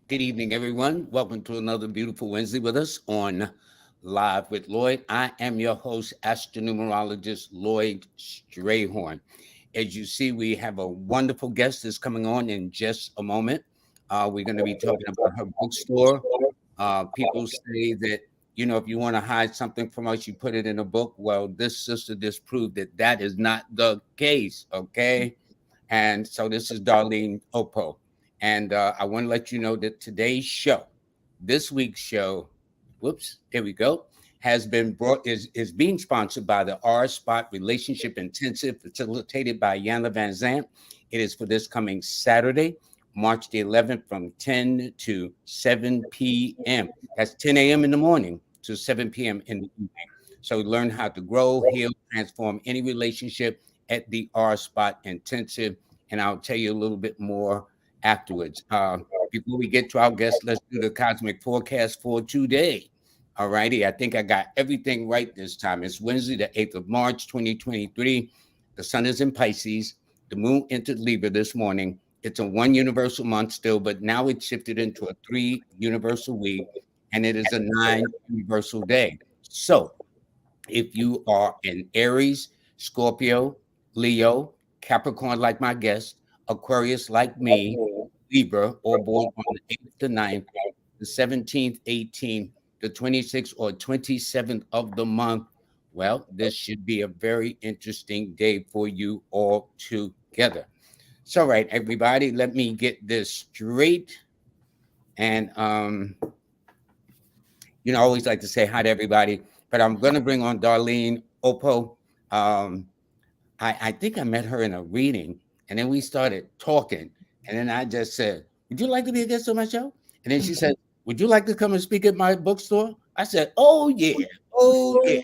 Good evening, everyone. Welcome to another beautiful Wednesday with us on Live with Lloyd. I am your host, astronumerologist Lloyd Strayhorn. As you see, we have a wonderful guest that's coming on in just a moment. We're going to be talking about her bookstore. People say that, if you want to hide something from us, you put it in a book. Well, this sister just proved that that is not the case, okay? And so this is Darlene Okpo. And I want to let you know that today's show, this week's show, whoops, there we go, is being sponsored by the R Spot Relationship Intensive, facilitated by Yana Van Zant. It is for this coming Saturday, March the 11th, from 10 to 7 p.m. That's 10 a.m. in the morning to 7 p.m. in the evening. So learn how to grow, heal, transform any relationship at the R Spot Intensive. And I'll tell you a little bit more afterwards. Before we get to our guest, let's do the cosmic forecast for today. All righty. I think I got everything right this time. It's Wednesday, the 8th of March, 2023. The sun is in Pisces. The moon entered Libra this morning. It's a one universal month still, but now it's shifted into a 3 universal week, and it is a 9 universal day. So if you are an Aries, Scorpio, Leo, Capricorn like my guest, Aquarius like me, Libra, or born on the 8th to 9th, the 17th, 18th, the 26th, or 27th of the month, well, this should be a very interesting day for you all together. So, right, everybody, let me get this straight. And, I always like to say hi to everybody, but I'm going to bring on Darlene Okpo. Um, I think I met her in a reading, and then we started talking. And then I just said, "Would you like to be a guest on my show?" And then she said, "Would you like to come and speak at my bookstore?" I said, "Oh, yeah. Oh, yeah."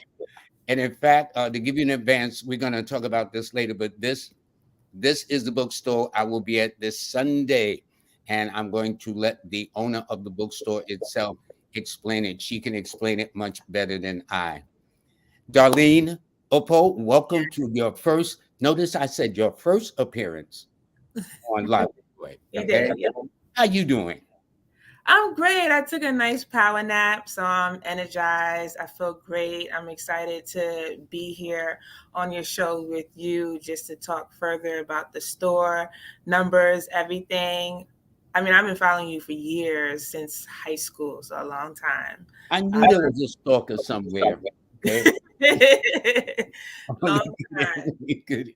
And in fact, to give you an advance, we're going to talk about this later, but this is the bookstore I will be at this Sunday. And I'm going to let the owner of the bookstore itself explain it. She can explain it much better than I. Darlene Okpo, welcome to your first. Notice I said your first appearance on Live. You Okay, did. Yep. how you doing? I'm great. I took a nice power nap, so I'm energized. I feel great. I'm excited to be here on your show with you just to talk further about the store, numbers, everything. I mean, I've been following you for years, since high school, so a long time. I knew Uh, there was a stalker somewhere. Okay, long only time. good.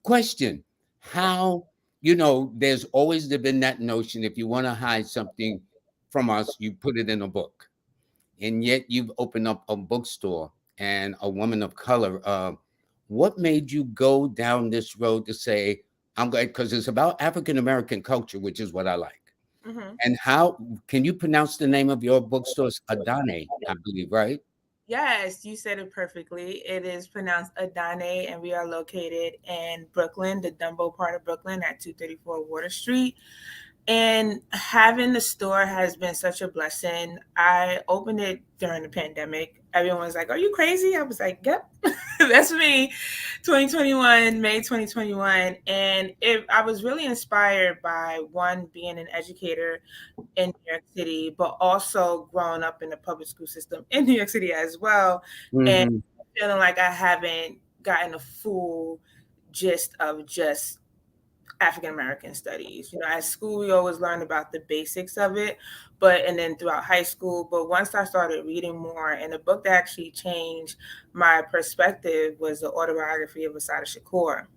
Question: How There's always been that notion if you want to hide something from us, you put it in a book, and yet you've opened up a bookstore and a woman of color. What made you go down this road to say I'm going? Because it's about African American culture, which is what I like. Mhm. And how can you pronounce the name of your bookstores? Adane, I believe, right? Yes, you said it perfectly. It is pronounced Adane, and we are located in Brooklyn, the Dumbo part of Brooklyn at 234 Water Street. And having the store has been such a blessing. I opened it during the pandemic. Everyone was like, "Are you crazy?" I was like, "Yep, that's me." 2021, May 2021. And I was really inspired by one, being an educator in New York City, but also growing up in the public school system in New York City as well, and Hmm. feeling like I haven't gotten a full gist of just African American studies. At school we always learned about the basics of it, and then throughout high school. But once I started reading more, and the book that actually changed my perspective was the autobiography of Asada Shakur,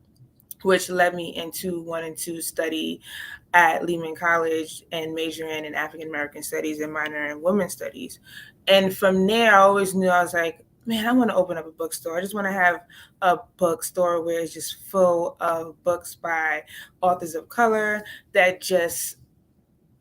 which led me into wanting to study at Lehman College and majoring in African American studies and minor in women's studies. And from there, I always knew, I was like, man, I want to open up a bookstore. I just want to have a bookstore where it's just full of books by authors of color that just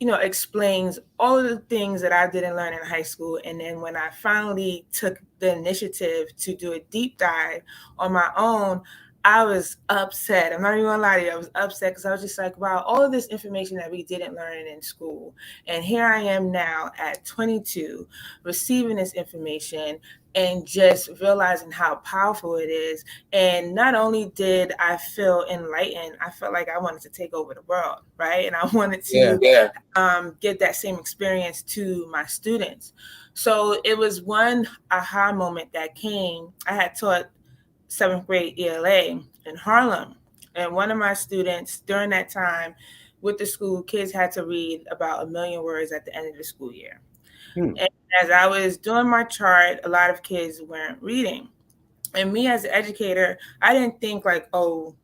explains all of the things that I didn't learn in high school. And then when I finally took the initiative to do a deep dive on my own, I was upset. I'm not even gonna lie to you. I was upset because I was just like, wow, all of this information that we didn't learn in school. And here I am now at 22 receiving this information and just realizing how powerful it is. And not only did I feel enlightened, I felt like I wanted to take over the world, right? And I wanted Yeah. to give that same experience to my students. So it was one aha moment that came. I had taught seventh grade ELA in Harlem. And one of my students during that time with the school, kids had to read about 1,000,000 words at the end of the school year. Hmm. And as I was doing my chart, a lot of kids weren't reading. And me as an educator, I didn't think like, oh,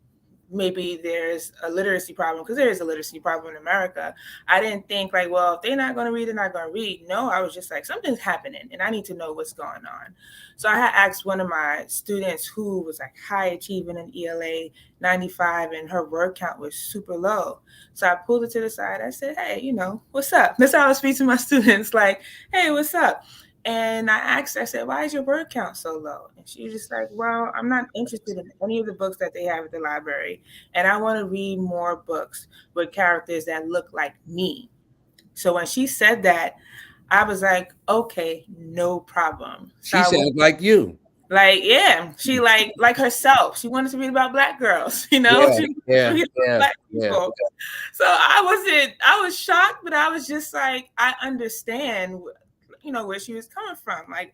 maybe there's a literacy problem, because there is a literacy problem in America. I didn't think like, well, if they're not going to read, they're not going to read. No, I was just like, something's happening and I need to know what's going on. So I had asked one of my students who was like high achieving in ELA 95, and her word count was super low. So I pulled her to the side. I said, hey, what's up? That's how I speak to my students, like, hey, what's up? And I asked her, I said, why is your word count so low? And she was just like, well, I'm not interested in any of the books that they have at the library. And I want to read more books with characters that look like me. So when she said that, I was like, okay, no problem. So She I went, sounds like you. like, yeah, she like herself. She wanted to read about Black girls, Yeah, she wanted to yeah, read about yeah, Black yeah. people. So I was shocked, but I was just like, I understand, where she was coming from. Like,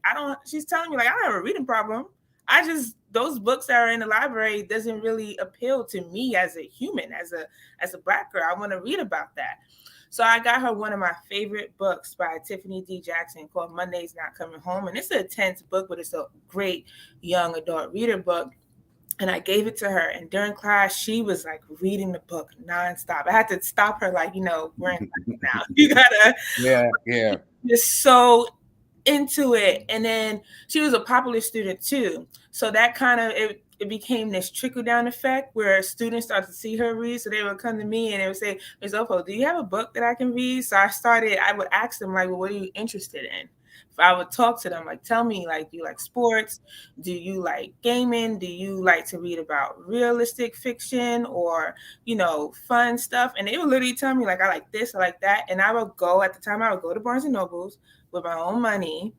she's telling me like, I don't have a reading problem. I just, those books that are in the library doesn't really appeal to me as a human, as a Black girl. I want to read about that. So I got her one of my favorite books by Tiffany D. Jackson called Monday's Not Coming Home. And it's a tense book, but it's a great young adult reader book. And I gave it to her. And during class, she was like reading the book nonstop. I had to stop her, like, we're in class now. You gotta Yeah, yeah. just so into it. And then she was a popular student too. So that kind of it became this trickle down effect where students started to see her read. So they would come to me and they would say, Ms. Okpo, do you have a book that I can read? So I would ask them, like, well, what are you interested in? If I would talk to them, like, tell me, like, do you like sports? Do you like gaming? Do you like to read about realistic fiction or, fun stuff? And they would literally tell me, like, I like this, I like that. And at the time, I would go to Barnes and Nobles with my own money,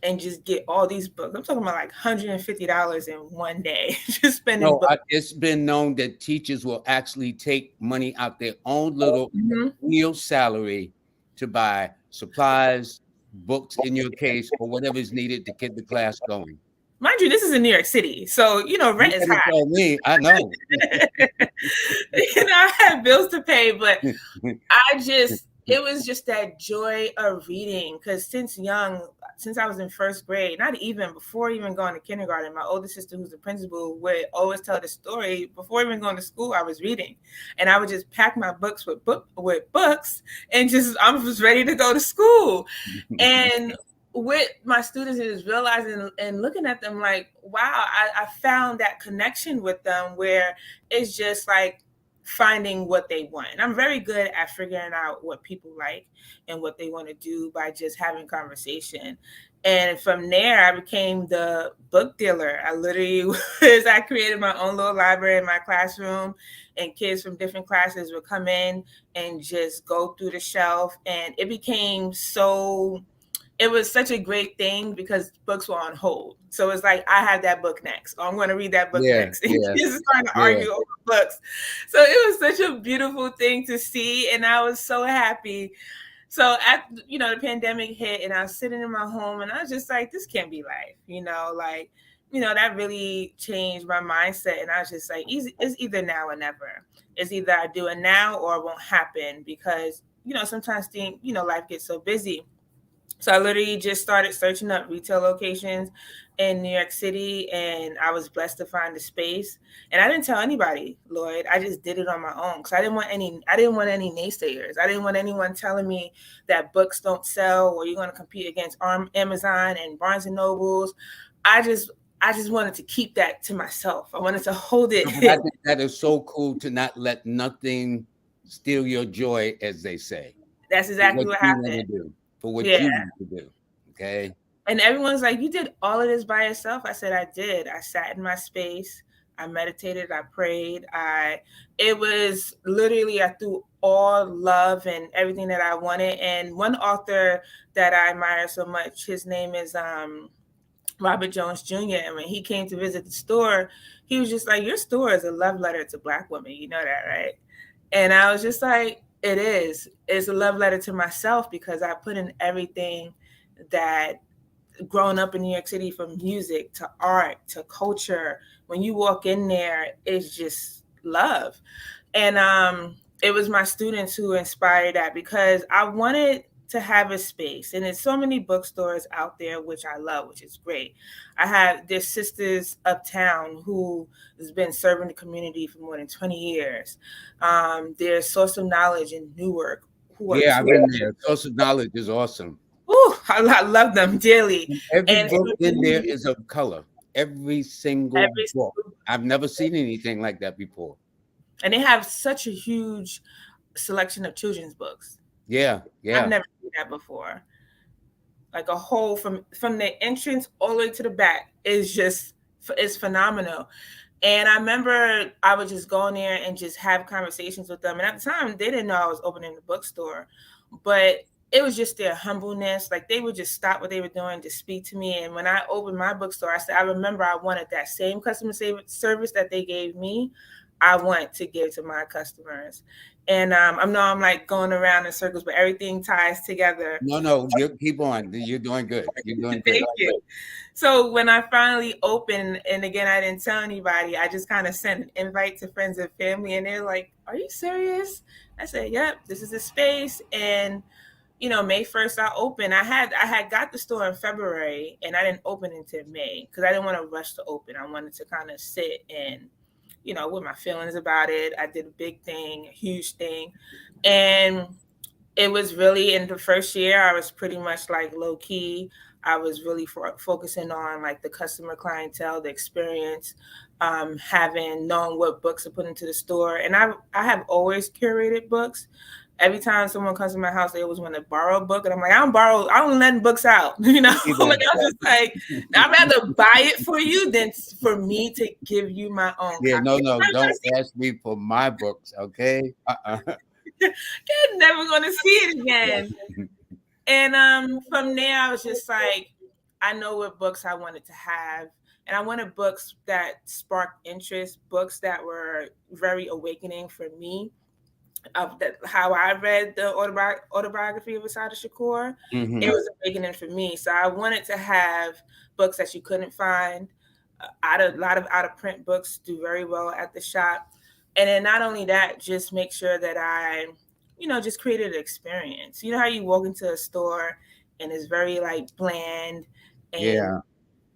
and just get all these books. I'm talking about like $150 in one day, just spending No, books. it's been known that teachers will actually take money out their own little Mhm. meal salary to buy supplies, books in your case, or whatever is needed to get the class going. Mind you, this is in New York City, so You rent is better high. tell me. I know. I have bills to pay, but it was just that joy of reading. Because since I was in first grade, not even before even going to kindergarten, my older sister, who's the principal, would always tell the story. Before even going to school, I was reading, and I would just pack my books with books, and I was ready to go to school. And with my students is realizing and looking at them like, wow, I found that connection with them where it's just like finding what they want. And I'm very good at figuring out what people like and what they want to do by just having conversation. And from there, I became the book dealer. I created my own little library in my classroom, and kids from different classes would come in and just go through the shelf. And it was such a great thing because books were on hold. So it's like, I have that book next. Oh, I'm going to read that book Yeah, next. And yeah, kids are starting to yeah. argue over books. So it was such a beautiful thing to see. And I was so happy. So the pandemic hit and I was sitting in my home and I was just like, this can't be life, that really changed my mindset. And I was just like, it's either now or never. It's either I do it now or it won't happen because, sometimes life gets so busy. So I literally just started searching up retail locations in New York City, and I was blessed to find a space. And I didn't tell anybody, Lloyd. I just did it on my own because I didn't want any naysayers. I didn't want anyone telling me that books don't sell or you're going to compete against Amazon and Barnes and Nobles. I just wanted to keep that to myself. I wanted to hold it. But I think that is so cool to not let nothing steal your joy, as they say, That's for exactly what what you want happened. to do, for what Yeah. you want to do. Okay. And everyone's like, you did all of this by yourself? I said, I did. I sat in my space. I meditated, I prayed, it was literally, I threw all love and everything that I wanted. And one author that I admire so much, his name is Robert Jones Jr. And when he came to visit the store, he was just like, "Your store is a love letter to Black women. You know that, right?" And I was just like, "It is. It's a love letter to myself because I put in everything that growing up in New York City, from music to art to culture. When you walk in there, it's just love." And it was my students who inspired that, because I wanted to have a space, and there's so many bookstores out there, which I love, which is great. I have there's sisters uptown who has been serving the community for more than 20 years. There's Source of Knowledge in Newark, who are Yeah, two. I've been there. Social knowledge is awesome. Ooh, I love them dearly. And every And book in there is of color. Every single every book. I've never seen anything like that before. and they have such a huge selection of children's books. Yeah, I've yeah. never seen that before. Like a whole, from the entrance all the way to the back is just, it's phenomenal. And I remember I would just go in there and just have conversations with them. And at the time, they didn't know I was opening the bookstore, but it was just their humbleness. Like, they would just stop what they were doing to speak to me. And when I opened my bookstore, I said, I remember I wanted that same customer service that they gave me. I want to give to my customers. And I know I'm like going around in circles, but everything ties together. No, you keep on. You're doing good. You're doing great. Thank you. So when I finally opened, and again, I didn't tell anybody, I just kind of sent an invite to friends and family, and they're like, "Are you serious?" I said, "Yep, this is the space." And May 1st I opened. I had got the store in February, and I didn't open until May because I didn't want to rush to open. I wanted to kind of sit and with my feelings about it. I did a big thing, a huge thing, and it was really, in the first year, I was pretty much like low key. I was really focusing on like the customer clientele, the experience, having known what books to put into the store. And I have always curated books. Every time someone comes to my house, they always want to borrow a book, and I'm like, I don't lend books out. Like, I'm just like, I'd rather buy it for you than for me to give you my own Yeah, copy. no, don't ask me for my books, okay? You're never gonna see it again. And from there, I was just like, I know what books I wanted to have. And I wanted books that sparked interest, books that were very awakening for me, of that how I read the autobiography of Asada Shakur. Mhm. It was awakening for me. So I wanted to have books that you couldn't find. A lot of out of print books do very well at the shop. And then not only that, just make sure that I, just created an experience. You know how you walk into a store and it's very like bland, and Yeah,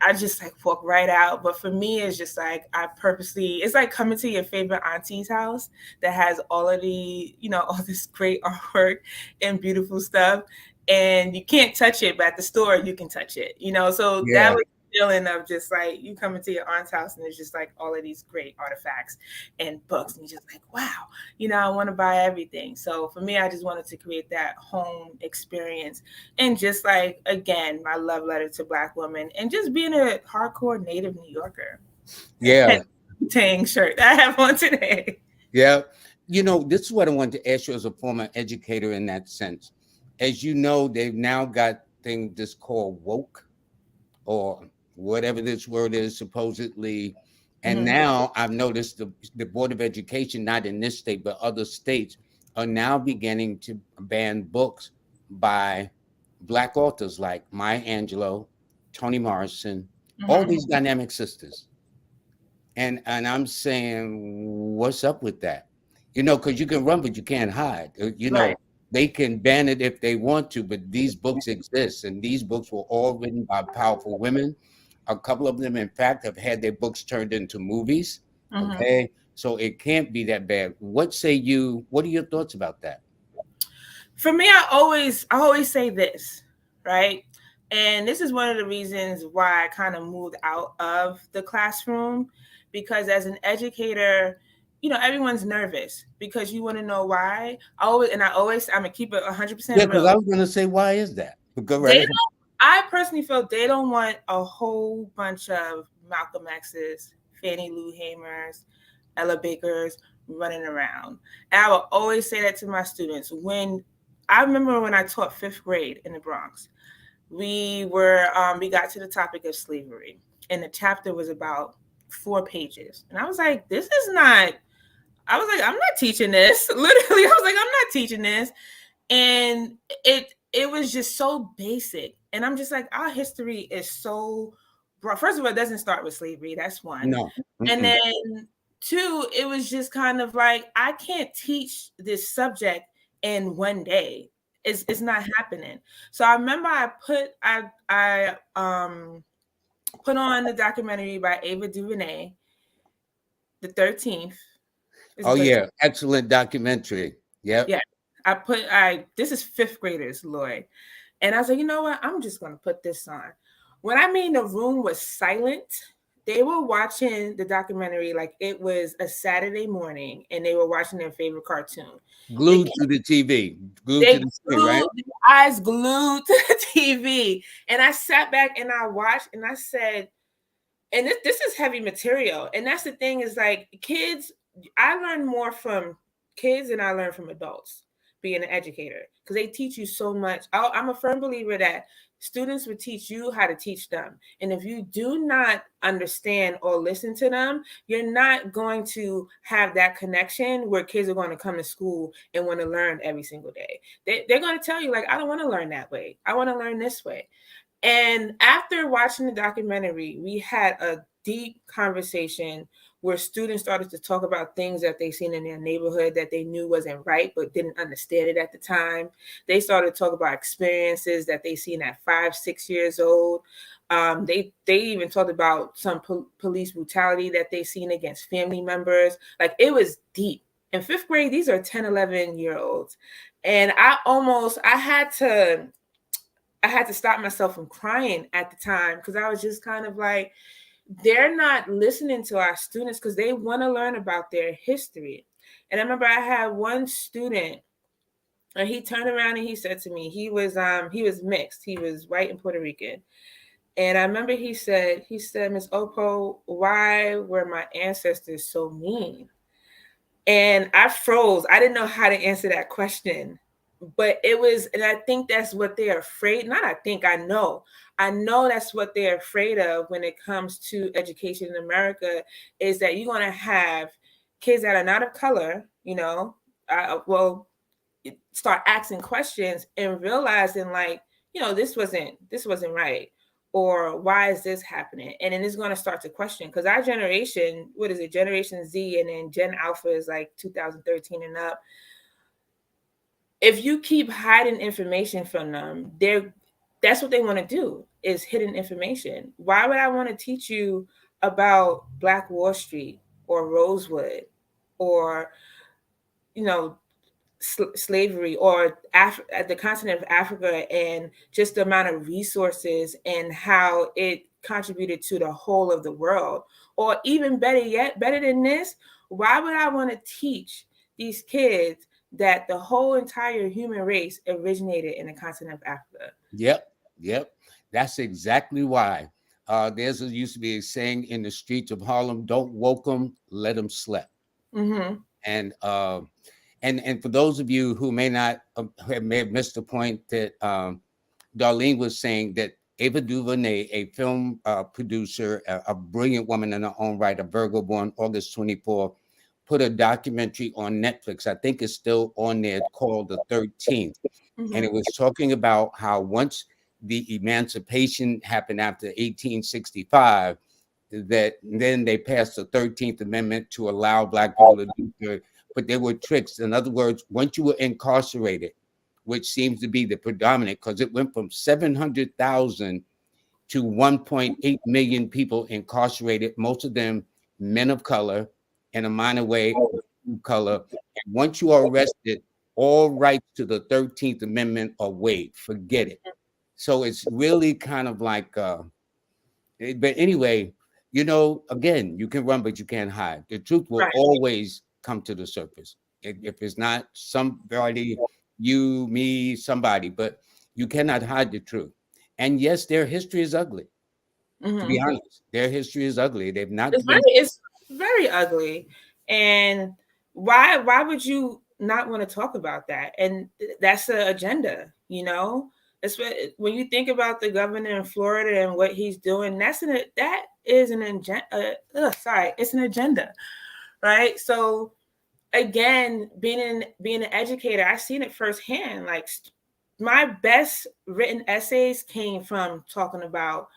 I just like walk right out. But for me, it's just like it's like coming to your favorite auntie's house that has all of all this great artwork and beautiful stuff. And you can't touch it, but at the store you can touch it, So that yeah, was the feeling of just like you coming to your aunt's house and there's just like all of these great artifacts and books. And you're just like, wow, I want to buy everything. So for me, I just wanted to create that home experience. And just like, again, my love letter to Black women, and just being a hardcore native New Yorker. yeah, Tang shirt I have on today. yeah. This is what I wanted to ask you as a former educator in that sense. As you know, they've now got things that's called woke, or whatever this word is, supposedly. And now I've noticed the Board of Education, not in this state, but other states, are now beginning to ban books by Black authors like Maya Angelou, Toni Morrison, all these dynamic sisters. And I'm saying, what's up with that? Because you can run, but you can't hide. Right. They can ban it if they want to, but these books exist, and these books were all written by powerful women. A couple of them, in fact, have had their books turned into movies. Okay, so it can't be that bad. What say you? What are your thoughts about that? For me, I always say this, right? And this is one of the reasons why I kind of moved out of the classroom, because as an educator, everyone's nervous because you want to know why. I'm gonna keep it 100% Yeah, because real. I was gonna say, why is that? Go right They ahead. don't, I personally feel they don't want a whole bunch of Malcolm X's, Fannie Lou Hamers, Ella Bakers running around. And I will always say that to my students. When I remember when I taught fifth grade in the Bronx, we got to the topic of slavery, and the chapter was about 4 pages, and I was like, this is not. I was like, I'm not teaching this. Literally, I was like, I'm not teaching this, and it was just so basic, and I'm just like, our history is so broad. First of all, it doesn't start with slavery. That's one, No. and Mm-mm. then two, it was just kind of like, I can't teach this subject in one day. It's not happening. So I remember I put on the documentary by Ava DuVernay, The 13th. Is Oh it the yeah, excellent documentary. Yep. Yeah. I this is fifth graders, Lloyd. And I was like, you know what? I'm just gonna put this on. When I mean the room was silent, they were watching the documentary like it was a Saturday morning and they were watching their favorite cartoon. They Glued to the TV, glued to they the screen, right? glued their eyes glued to the TV. And I sat back and I watched and I said, and this is heavy material. And that's the thing is like kids, I learn more from kids than I learn from adults being an educator because they teach you so much. I'm a firm believer that students would teach you how to teach them. And if you do not understand or listen to them, you're not going to have that connection where kids are going to come to school and want to learn every single day. They're going to tell you, like, I don't want to learn that way. I want to learn this way. And after watching the documentary, we had a deep conversation where students started to talk about things that they seen in their neighborhood that they knew wasn't right, but didn't understand it at the time. They started to talk about experiences that they seen at 5, 6 years old. They even talked about some police brutality that they seen against family members. Like, it was deep. In fifth grade, these are 10, 11-year olds. And I had to stop myself from crying at the time because I was just kind of like, they're not listening to our students because they want to learn about their history. And I remember I had one student, and he turned around and he said to me, he was mixed, he was white and Puerto Rican. And I remember he said, Miss Okpo, why were my ancestors so mean? And I froze. I didn't know how to answer that question. But it was, and I think that's what they're afraid. Not I think, I know. I know that's what they're afraid of when it comes to education in America, is that you're going to have kids that are not of color, start asking questions and realizing, like, this wasn't right, or why is this happening? And then it's going to start to question, because our generation, what is it, Generation Z, and then Gen Alpha is like 2013 and up. If you keep hiding information from them, that's what they want to do, is hidden information. Why would I want to teach you about Black Wall Street or Rosewood or you know slavery or the continent of Africa, and just the amount of resources and how it contributed to the whole of the world? Or even better yet, better than this, why would I want to teach these kids that the whole entire human race originated in the continent of Africa? Yep. Yep. That's exactly why. Used to be a saying in the streets of Harlem: "Don't woke them, let them sleep." Mm-hmm. And and for those of you who may have missed the point that Darlene was saying, that Ava DuVernay, a film producer, a brilliant woman in her own right, a Virgo born August 24th, put a documentary on Netflix. I think it's still on there, called The 13th. Mm-hmm. And it was talking about how once the emancipation happened after 1865, that then they passed the 13th Amendment to allow Black people to do good. But there were tricks. In other words, once you were incarcerated, which seems to be the predominant, because it went from 700,000 to 1.8 million people incarcerated, most of them men of color, in a minor way of color. And once you are arrested, all rights to the 13th Amendment are waived. Forget it. So it's really kind of like, but anyway, again, you can run, but you can't hide. The truth will Right. always come to the surface. If it's not somebody, you, me, somebody, but you cannot hide the truth. And yes, their history is ugly. To be Hmm. honest, their history is ugly. They've not It's been. very ugly. And why would you not want to talk about that? And that's the agenda, you know? It's when you think about the governor in Florida and what he's doing, that is an agenda. Sorry, it's an agenda, right? So again, being an educator, I've seen it firsthand. Like my best written essays came from talking about,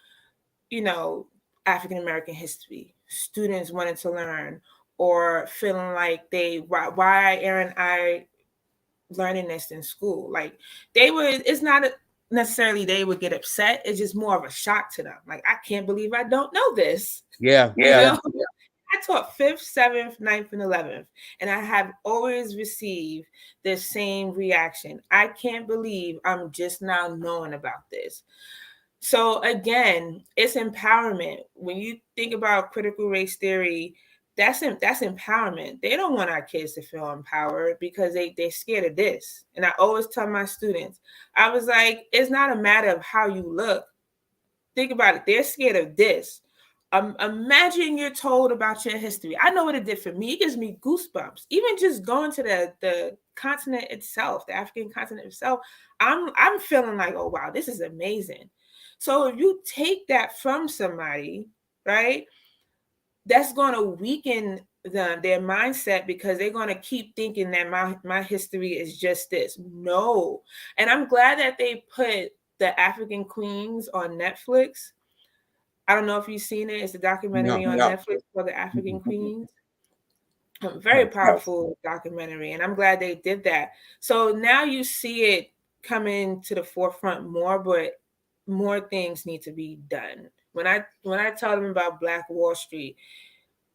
you know, African American history, students wanting to learn or feeling like why aren't I learning this in school? Like they would, it's not necessarily they would get upset. It's just more of a shock to them. Like, I can't believe I don't know this. Yeah, You yeah. know, I taught fifth, seventh, ninth, and 11th, and I have always received the same reaction. I can't believe I'm just now knowing about this. So again, it's empowerment. When you think about critical race theory, that's empowerment. They don't want our kids to feel empowered because they're scared of this. And I always tell my students, I was like, it's not a matter of how you look. Think about it. They're scared of this. Imagine you're told about your history. I know what it did for me. It gives me goosebumps. Even just going to the continent itself, the African continent itself, I'm feeling like, oh wow, this is amazing. So if you take that from somebody, right, that's going to weaken their mindset because they're going to keep thinking that my history is just this. No, and I'm glad that they put the African Queens on Netflix. I don't know if you've seen it. It's a documentary No. on Netflix for the African Mhm. Queens. Very powerful documentary, and I'm glad they did that. So now you see it coming to the forefront more, but more things need to be done. When I tell them about Black Wall Street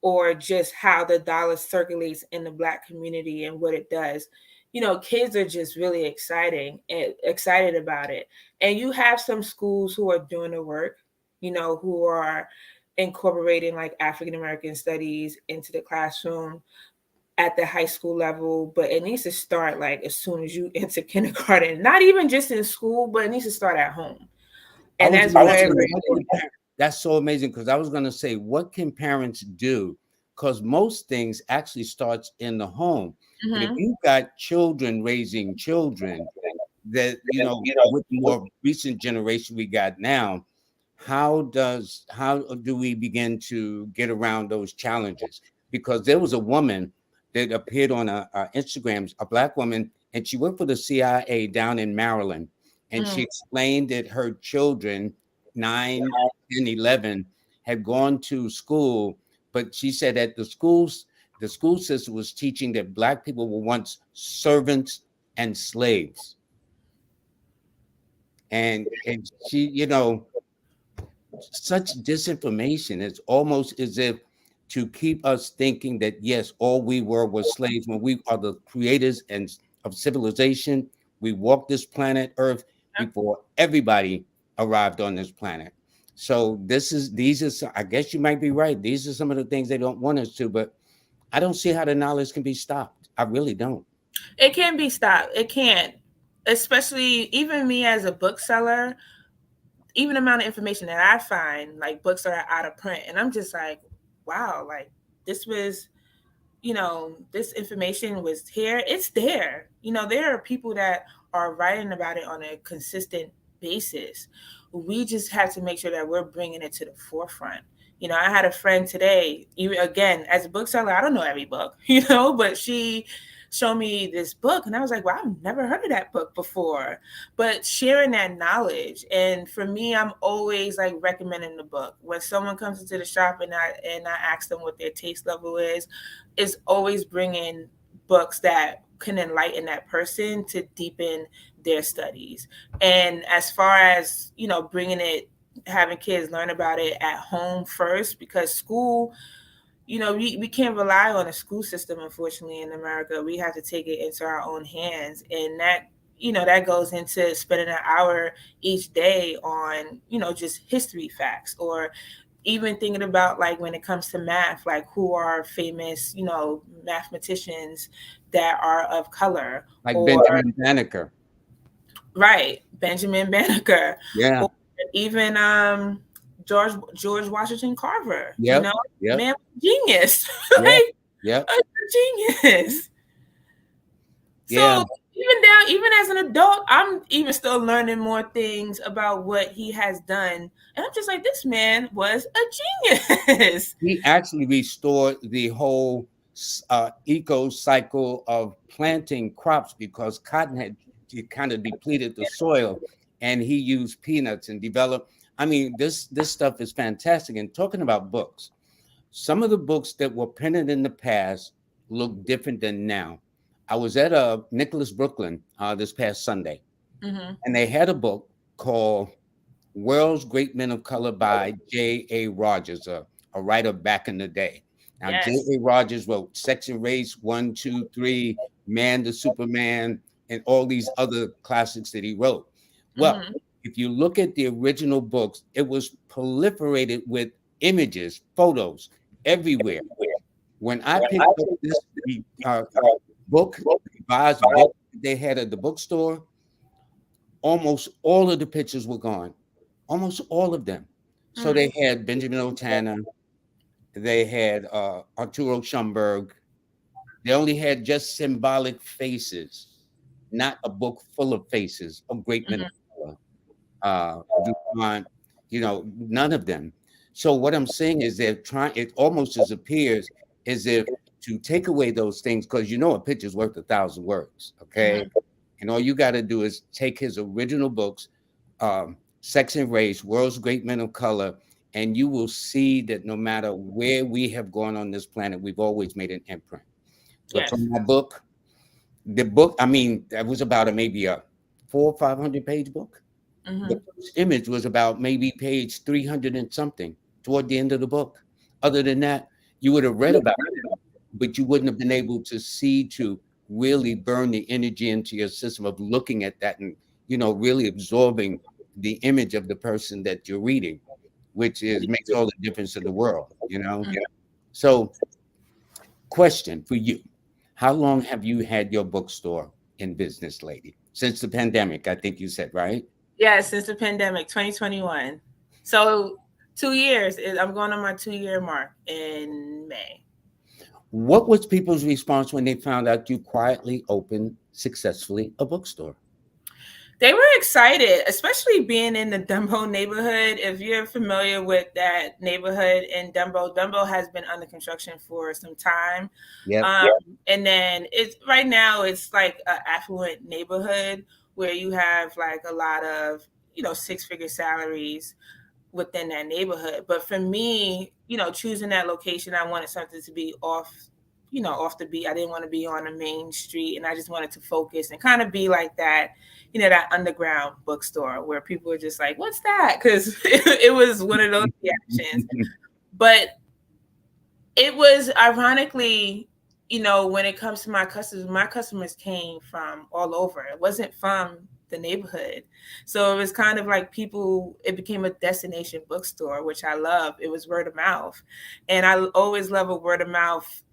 or just how the dollar circulates in the Black community and what it does, kids are just really excited about it. And you have some schools who are doing the work, who are incorporating like African American studies into the classroom at the high school level, but it needs to start like as soon as you enter kindergarten, not even just in school, but it needs to start at home. I And was that's going to ask very, you, very what can important. that's so amazing because I was going to say, what can parents do? Because most things actually starts in the home. But if Hmm. you've got children raising children, that with the more recent generation we got now, how do we begin to get around those challenges? Because there was a woman that appeared on a Instagram, a Black woman, and she worked for the CIA down in Maryland, and she Mm. explained that her children, 9, 10, 11, had gone to school, but she said that the school system was teaching that Black people were once servants and slaves. And she, such disinformation. It's almost as if to keep us thinking that yes, all we were was slaves when we are the creators and of civilization. We walked this planet Earth before everybody arrived on this planet. So I guess you might be right. These are some of the things they don't want us to, but I don't see how the knowledge can be stopped. I really don't. It can be stopped. It can't. Especially even me as a bookseller, even the amount of information that I find, like books are out of print, and I'm just like, wow, like this was, this information was here. It's there. There are people that are writing about it on a consistent basis. We just have to make sure that we're bringing it to the forefront. I had a friend today, even again, as a bookseller, I don't know every book, but she showed me this book and I was like, wow, I've never heard of that book before. But sharing that knowledge, and for me, I'm always like recommending the book. When someone comes into the shop and I ask them what their taste level is always bringing books that can enlighten that person to deepen their studies. And as far as, bringing it, having kids learn about it at home first, because school, we can't rely on a school system, unfortunately, in America. We have to take it into our own hands. And that goes into spending an hour each day on, just history facts, or even thinking about like when it comes to math, like who are famous, mathematicians that are of color, Like or Benjamin Banneker. right, Benjamin Banneker, Yeah. or even George Washington Carver. You Yep. know, Yep. man, genius, Yep. like Yep. a genius. Yeah. So even as an adult, I'm even still learning more things about what he has done, and I'm just like, this man was a genius. He actually restored the whole eco cycle of planting crops because cotton had kind of depleted the soil, and he used peanuts and developed. I mean, this stuff is fantastic. And talking about books, some of the books that were printed in the past look different than now. I was at Nicholas Bklyn this past Sunday, Mm-hmm. and they had a book called World's Great Men of Color by J.A. Rogers, a writer back in the day. Now, Yes. J.A. Rogers wrote Sex and Race, One, Two, Three, Man to Superman, and all these other classics that he wrote. Well, Mm-hmm. if you look at the original books, it was proliferated with images, photos everywhere. When I picked up this book, revised book they had at the bookstore, almost all of the pictures were gone, almost all of them. So Mm-hmm. they had Benjamin O'Tanner, they had Arturo Schomburg. They only had just symbolic faces, not a book full of faces of great men of color. DuPont, none of them. So what I'm saying is they're trying. It almost as appears as if to take away those things, because a picture's worth 1,000 words. Okay, Mm-hmm. and all you got to do is take his original books, Sex and Race, World's Great Men of Color, and you will see that no matter where we have gone on this planet, we've always made an imprint. But Yes. from my book, the book, I mean, that was about maybe a 400 or 500 page book. The Mm-hmm. first image was about maybe page 300 and something toward the end of the book. Other than that, you would have read about it, but you wouldn't have been able to see to really burn the energy into your system of looking at that and really absorbing the image of the person that you're reading, which is makes all the difference in the world. Mm-hmm. So, question for you: how long have you had your bookstore in business, lady? Since the pandemic, I think you said, right? Yeah, since the pandemic, 2021. So 2 years. I'm going on my 2 year mark in May. What was people's response when they found out you quietly opened successfully a bookstore? They were excited, especially being in the Dumbo neighborhood. If you're familiar with that neighborhood in Dumbo has been under construction for some time. Yep. Um, and then it's right now it's like an affluent neighborhood where you have like a lot of 6-figure salaries within that neighborhood. But for me, choosing that location, I wanted something to be off the beat. I didn't want to be on the main street, and I just wanted to focus and kind of be like that, that underground bookstore where people are just like, "What's that?" Because it was one of those reactions. But it was ironically, when it comes to my customers came from all over. It wasn't from the neighborhood. So it was kind of like it became a destination bookstore, which I love. It was word of mouth. And I always love a word of mouth,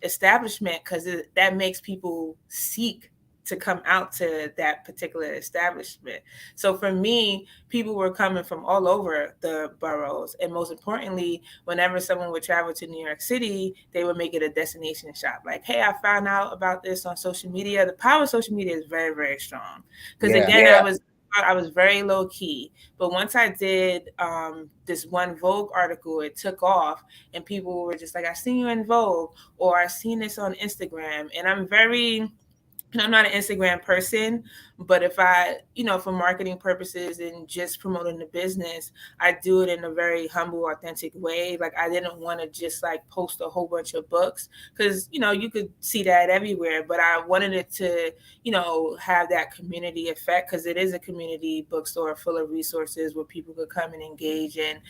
establishment because that makes people seek to come out to that particular establishment. So for me, people were coming from all over the boroughs. And most importantly, whenever someone would travel to New York City, they would make it a destination shop. Like, hey, I found out about this on social media. The power of social media is very, very strong. Because Yeah. again, I was very low key. But once I did this one Vogue article, it took off, and people were just like, "I seen you in Vogue," or "I seen this on Instagram." And I'm not an Instagram person, but if for marketing purposes and just promoting the business, I do it in a very humble, authentic way. Like, I didn't want to just like post a whole bunch of books because, you could see that everywhere, but I wanted it to, have that community effect because it is a community bookstore full of resources where people could come and engage and,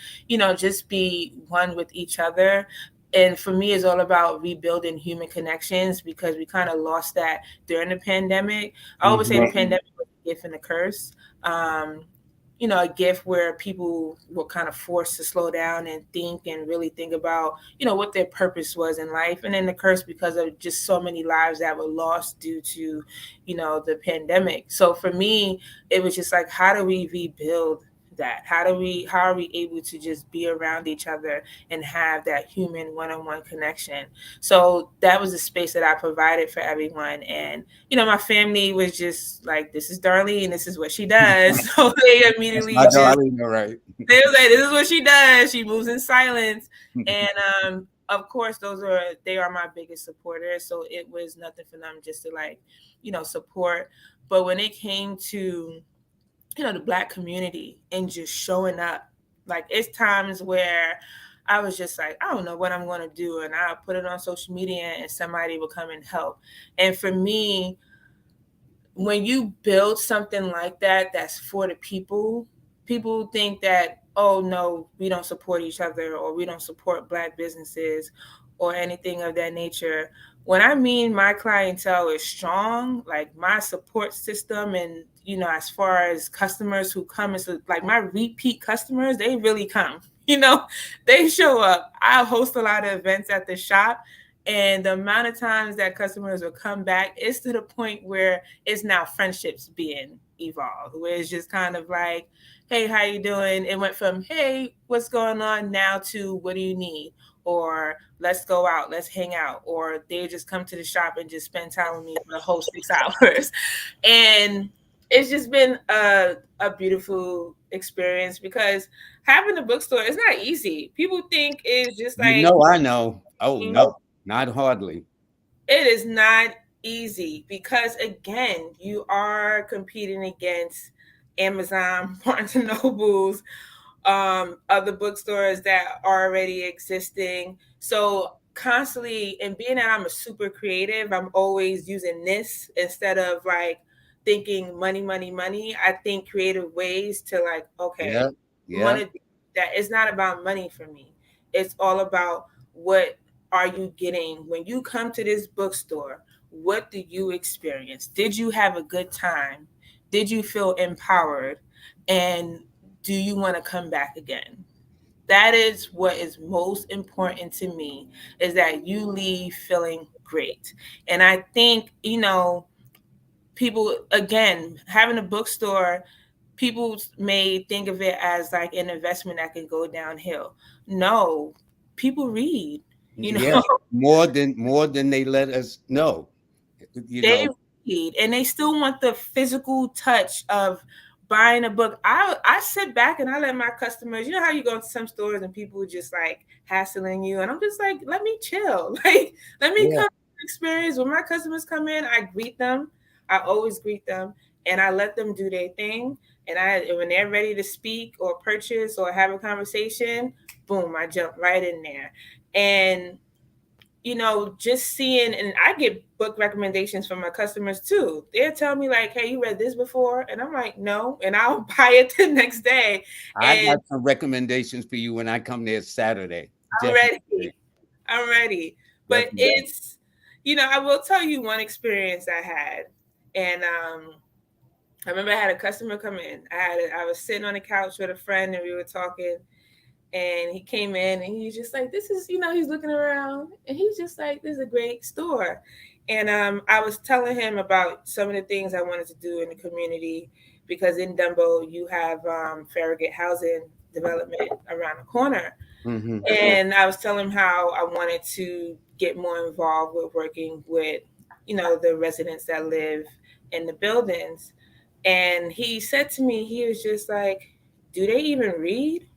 just be one with each other. And for me, it's all about rebuilding human connections because we kind of lost that during the pandemic. I always say the pandemic was a gift and a curse. A gift where people were kind of forced to slow down and think and really think about, what their purpose was in life. And then the curse because of just so many lives that were lost due to, the pandemic. So for me, it was just like, how do we rebuild that? How are we able to just be around each other and have that human one-on-one connection? So that was the space that I provided for everyone. And my family was just like, this is Darlene, this is what she does. So they That's immediately my just, darling, all right. they was like, this is what she does. She moves in silence. And of course, they are my biggest supporters. So it was nothing for them just to like, support. But when it came to, the Black community and just showing up, like it's times where I was just like, I don't know what I'm going to do. And I'll put it on social media and somebody will come and help. And for me, when you build something like that, that's for the people think that, oh no, we don't support each other or we don't support Black businesses or anything of that nature. When I mean my clientele is strong, like my support system, and as far as customers who come, is like my repeat customers, they really come. They show up. I host a lot of events at the shop, and the amount of times that customers will come back is to the point where it's now friendships being evolved, where it's just kind of like, hey, how you doing? It went from, hey, what's going on, now to, what do you need? Or let's go out, let's hang out. Or they just come to the shop and just spend time with me for the whole 6 hours. And it's just been a beautiful experience, because having a bookstore is not easy. People think it's just You like, know, I know. Oh, no, not hardly. it is not easy, because again, you are competing against Amazon, Barnes and Nobles, other bookstores that are already existing. So constantly, and being that I'm a super creative, I'm always using this instead of like thinking money, money, money. I think creative ways to like, okay, Yeah, you want yeah. to that. It's not about money for me. It's all about, what are you getting when you come to this bookstore? What do you experience? Did you have a good time? Did you feel empowered? And do you want to come back again? That is what is most important to me, is that you leave feeling great. And I think, people, again, having a bookstore, people may think of it as like an investment that can go downhill. No, people read, you Yeah, know. more than they let us know. You They know, read and they still want the physical touch of buying a book. I sit back and I let my customers, how you go to some stores and people just like hassling you, and I'm just like, let me chill. Like, let me yeah. come experience. When my customers come in, I greet them. I always greet them, and I let them do their thing. And when they're ready to speak or purchase or have a conversation, boom, I jump right in there. And just seeing, and I get book recommendations from my customers too. They'll tell me like, "Hey, you read this before?" And I'm like, "No," and I'll buy it the next day. I And got some recommendations for you when I come there Saturday. I'm Definitely, ready. I'm ready. But definitely. I will tell you one experience I had, and I remember I had a customer come in. I was sitting on the couch with a friend, and we were talking, and he came in and he's just like, this is, he's looking around and he's just like, this is a great store. And I was telling him about some of the things I wanted to do in the community, because in Dumbo you have Farragut housing development around the corner. Hmm. And I was telling him how I wanted to get more involved with working with, the residents that live in the buildings. And he said to me, he was just like, do they even read?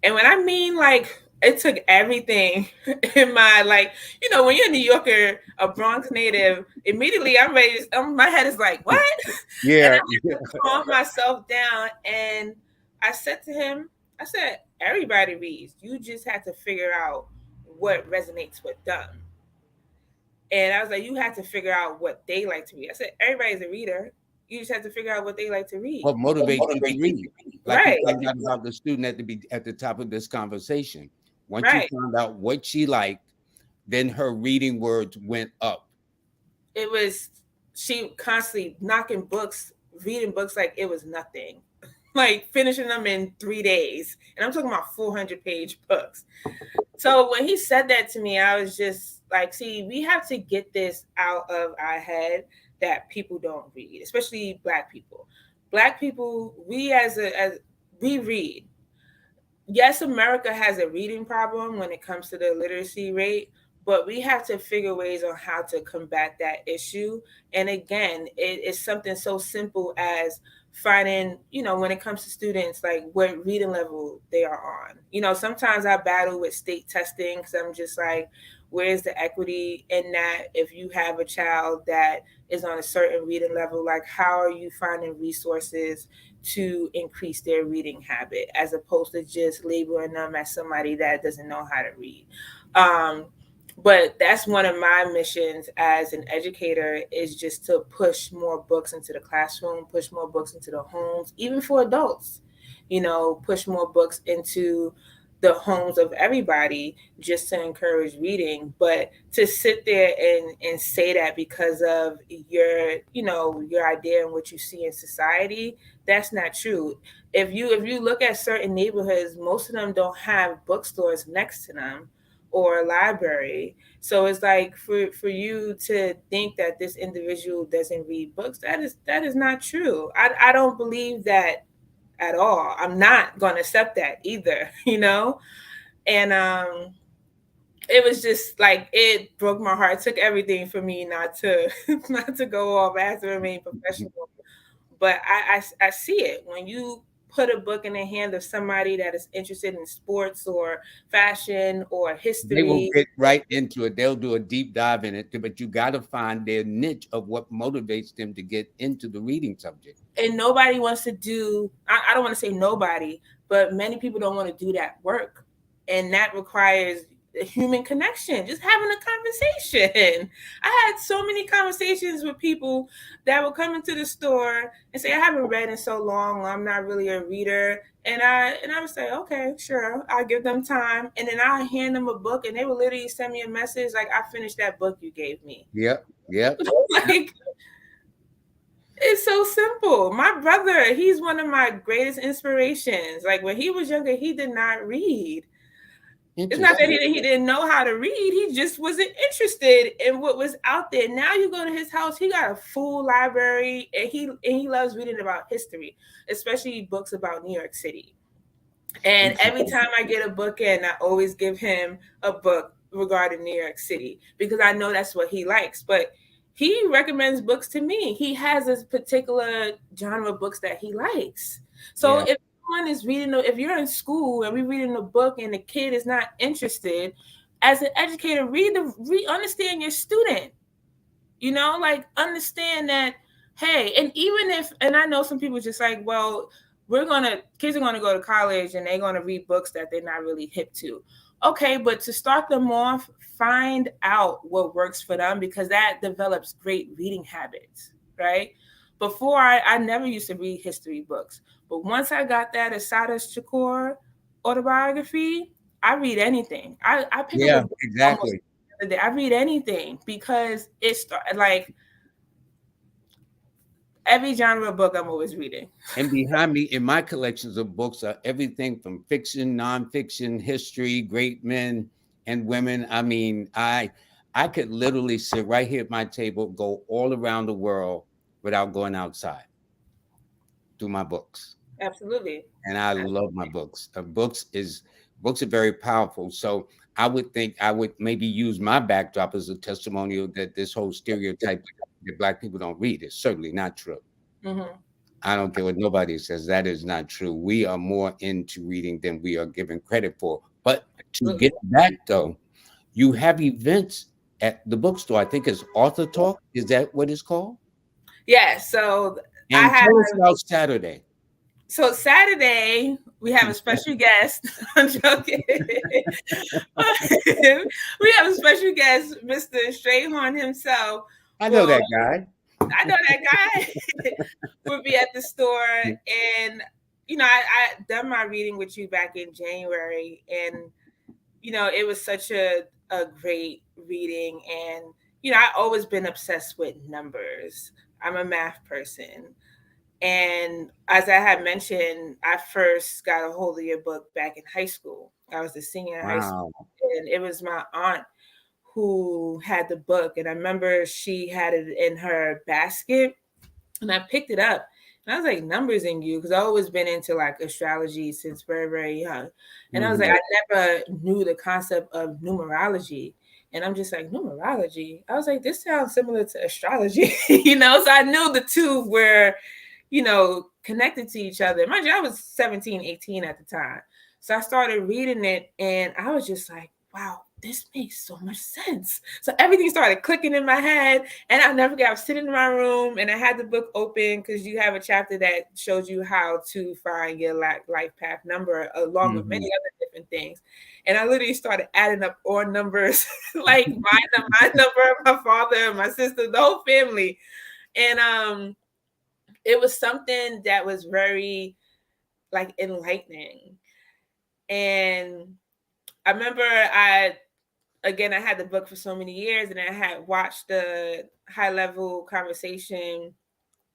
And when I mean, like, it took everything in my, like, when you're a New Yorker, a Bronx native, immediately I'm ready. My head is like, what? And I Yeah, had to calm myself down. And I said to him, I said, everybody reads. You just have to figure out what resonates with them. And I was like, you have to figure out what they like to read. I said, everybody's a reader. You just have to figure out what they like to read. what motivates you to read? Like you Right, found out about the student at the top of this conversation. Once you right. found out what she liked, then her reading words went up. It was, she constantly knocking books, reading books like it was nothing, like finishing them in 3 days. And I'm talking about 400-page books. So when he said that to me, I was just like, see, we have to get this out of our head, that people don't read, especially Black people. Black people, we as we read. Yes, America has a reading problem when it comes to the literacy rate, but we have to figure ways on how to combat that issue. And again, it's something so simple as finding, when it comes to students, like what reading level they are on. Sometimes I battle with state testing because I'm just like, where's the equity in that? If you have a child that is on a certain reading level, like how are you finding resources to increase their reading habit as opposed to just labeling them as somebody that doesn't know how to read. Um, but that's one of my missions as an educator is just to push more books into the classroom, push more books into the homes, even for adults, push more books into the homes of everybody just to encourage reading. But to sit there and say that because of your idea and what you see in society, that's not true. If you look at certain neighborhoods, most of them don't have bookstores next to them or a library. So it's like for you to think that this individual doesn't read books, that is not true. I don't believe that at all. I'm not going to accept that either, And it was just like it broke my heart. It took everything for me not to not to go off. I have to remain professional. But I see it when you put a book in the hand of somebody that is interested in sports or fashion or They will history. get right into it. They'll do a deep dive in it, but you got to find their niche of what motivates them to get into the reading subject. And nobody wants to do, I don't want to say nobody, but many people don't want to do that work. And that requires a human connection, just having a conversation. I had so many conversations with people that would come into the store and say, I haven't read in so long, I'm not really a reader. And I would say, okay, sure, I'll give them time. And then I'll hand them a book and they would literally send me a message like, I finished that book you gave me. Yep, yep. Like, it's so simple. My brother, he's one of my greatest inspirations. Like when he was younger, he did not read. It's not that Interesting. he didn't know how to read. He just wasn't interested in what was out there. Now you go to his house, he got a full library and he loves reading about history, especially books about New York City. And every Interesting. time I get a book in, I always give him a book regarding New York City because I know that's what he likes. But he recommends books to me. He has this particular genre of books that he likes. So Yeah, if someone is reading, if you're in school and we're reading a book and the kid is not interested, as an educator, understand your student. Like understand that, hey, and even if, and I know some people just like, well, kids are gonna go to college and they're gonna read books that they're not really hip to. Okay, but to start them off, find out what works for them because that develops great reading habits, right? Before I never used to read history books, but once I got that Asada Shakur autobiography, I read anything. I pick up a yeah, book almost exactly. every day. I read anything because it's like every genre of book I'm always reading. And behind me in my collections of books are everything from fiction, nonfiction, history, great men and women. I mean, I could literally sit right here at my table, go all around the world without going outside through my books. Absolutely. And I love my books. Books are very powerful. So I would think I would maybe use my backdrop as a testimonial that this whole stereotype that black people don't read is certainly not true. Mm-hmm. I don't care what nobody says. That is not true. We are more into reading than we are given credit for. But to Absolutely. get back though, you have events at the bookstore. I think it's Author Talk. Is that what it's called? Yeah. So I And have. tell us about Saturday. So Saturday we have a special guest. I'm joking. We have a special guest, Mr. Strayhorn himself. I know Well, that guy. I know that guy will be at the store, and I done my reading with you back in January, and it was such a great reading, and I always been obsessed with numbers. I'm a math person. And as I had mentioned, I first got a hold of your book back in high school. I was a senior in high school, Wow. and it was my aunt who had the book. And I remember she had it in her basket, and I picked it up. And I was like, numbers in you, because I've always been into like astrology since very, very young. And I was like, Mhm. I never knew the concept of numerology. And I'm just like, numerology. I was like, this sounds similar to astrology, you know? So I knew the two were, you know, connected to each other. Mind you, I was 17, 18 at the time. So I started reading it and I was just like, wow, this makes so much sense. So everything started clicking in my head. And I'll never forget, I was sitting in my room and I had the book open because you have a chapter that shows you how to find your life path number along with many Mhm. other different things. And I literally started adding up all numbers, like my number, my father, my sister, the whole family. And it was something that was very like enlightening. And I remember I had the book for so many years and I had watched the high level conversation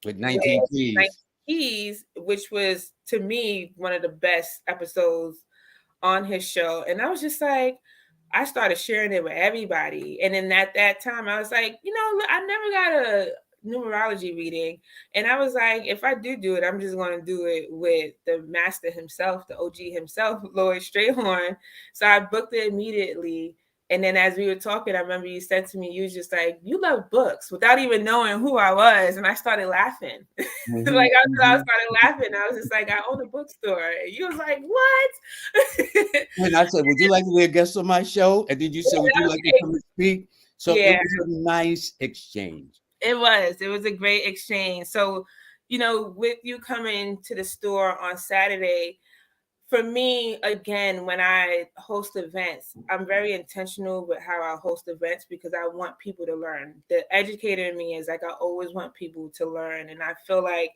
With with 19 Night keys. Keys, which was to me one of the best episodes on his show. And I was just like, I started sharing it with everybody. And then at that time, I was like, you know, look, I never got a numerology reading. And I was like, if I do it, I'm just going to do it with the master himself, the OG himself, Lloyd Strayhorn. So I booked it immediately. And then as we were talking, I remember you said to me, you was just like, you love books without even knowing who I was. And I started laughing. Mhm, Like I mhm. started laughing. I was just like, I own a bookstore. And you was like, what? And I said, "Would you like to be a guest on my show?" And then you said, "Would you like to come and speak?" So it Yeah, was a nice exchange. it was. It was a great exchange. So, you know, with you coming to the store on Saturday, for me, again, when I host events, I'm very intentional with how I host events because I want people to learn. The educator in me is like, I always want people to learn. And I feel like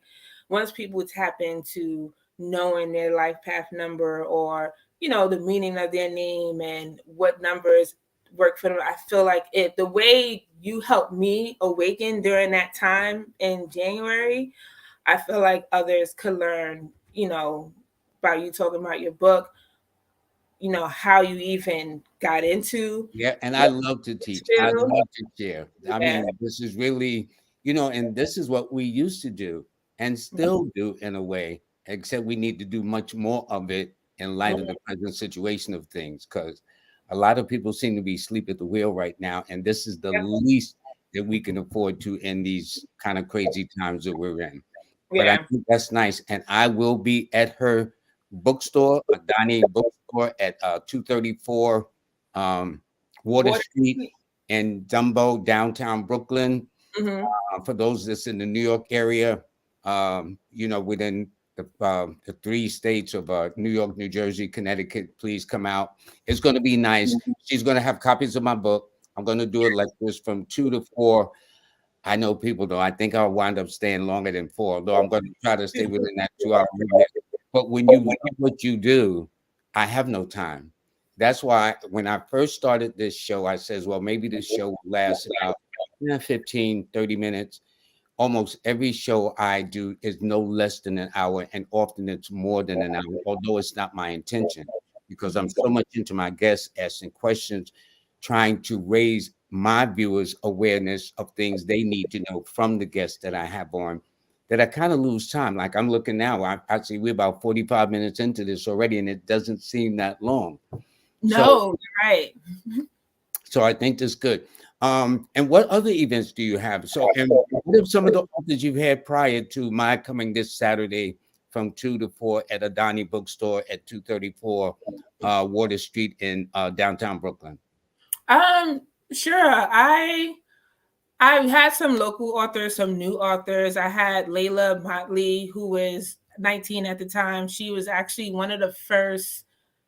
once people tap into knowing their life path number or, you know, the meaning of their name and what numbers work for them, I feel like the way you helped me awaken during that time in January, I feel like others could learn, you know, by you talking about your book, you know, how you even got into Yeah, and I the love to teach. I field. love to share. I Yeah. mean, this is really, and this is what we used to do and still do in a way, except we need to do much more of it in light of the present situation of things, because a lot of people seem to be asleep at the wheel right now, and this is the least that we can afford to in these kind of crazy times that we're in. But I Yeah. think that's nice, and I will be at her bookstore, Adane Bookstore at 234 Water Water. Street in Dumbo, downtown Brooklyn. Mm-hmm. For those that's in the New York area, within the three states of New York, New Jersey, Connecticut, please come out. It's going to be nice. She's going to have copies of my book. I'm going to do it like this from 2 to 4. I know people though. I think I'll wind up staying longer than 4, although I'm going to try to stay within that 2 hour limit. But when you love what you do, I have no time. That's why when I first started this show, I says, well, maybe this show will last about 15, 30 minutes. Almost every show I do is no less than an hour, and often it's more than an hour, although it's not my intention because I'm so much into my guests asking questions, trying to raise my viewers' awareness of things they need to know from the guests that I have on, that I kind of lose time. Like I'm looking now, I see we're about 45 minutes into this already, and it doesn't seem that long. So No, you're right. so I think that's good. And what other events do you have? So, and what are some of the authors you've had prior to my coming this Saturday from 2 to 4 at Adane Bookstore at 234 Water Street in downtown Brooklyn? Um, sure. I had some local authors, some new authors. I had Layla Motley, who was 19 at the time. She was actually one of the first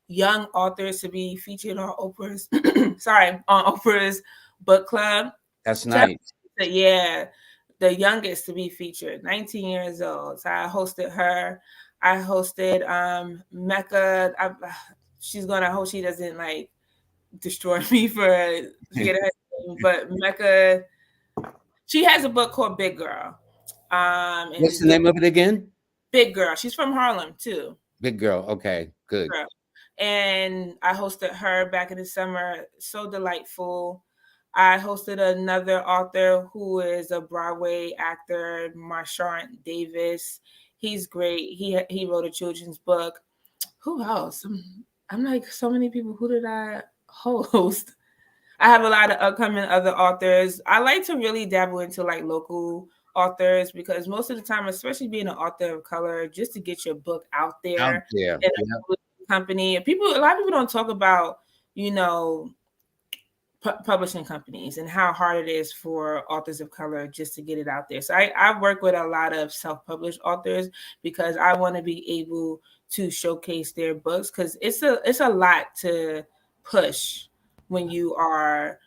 young authors to be featured on Oprah's on Oprah's book club. That's So nice. yeah, the youngest to be featured, 19 years old. So I hosted her. I hosted Mecca. She's gonna hope she doesn't like destroy me for forgetting her name, but Mecca, she has a book called Big Girl. What's And the name of it again? Big Girl. She's from Harlem too. Big Girl. Okay, good. Girl. And I hosted her back in the summer. So delightful. I hosted another author who is a Broadway actor, Marchant Davis. He's great. He wrote a children's book. Who else? I'm like so many people. Who did I host? I have a lot of upcoming other authors. I like to really dabble into like local authors because most of the time, especially being an author of color, just to get your book out Out there there. in Yeah. a company. A lot of people don't talk about, you know, publishing companies and how hard it is for authors of color just to get it out there. So I work with a lot of self-published authors because I want to be able to showcase their books because it's a lot to push when you are,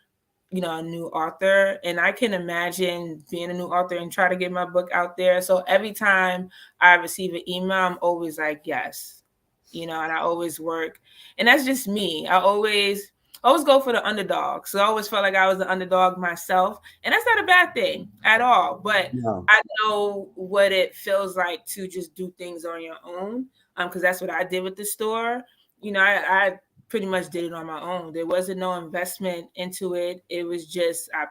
you know, a new author. And I can imagine being a new author and try to get my book out there. So every time I receive an email, I'm always like, yes, you know, and I always work. And that's just me. I always go for the underdog. So I always felt like I was the underdog myself. And that's not a bad thing at all. But No. I know what it feels like to just do things on your own. Because that's what I did with the store. You know, I pretty much did it on my own. There wasn't no investment into it. It was just I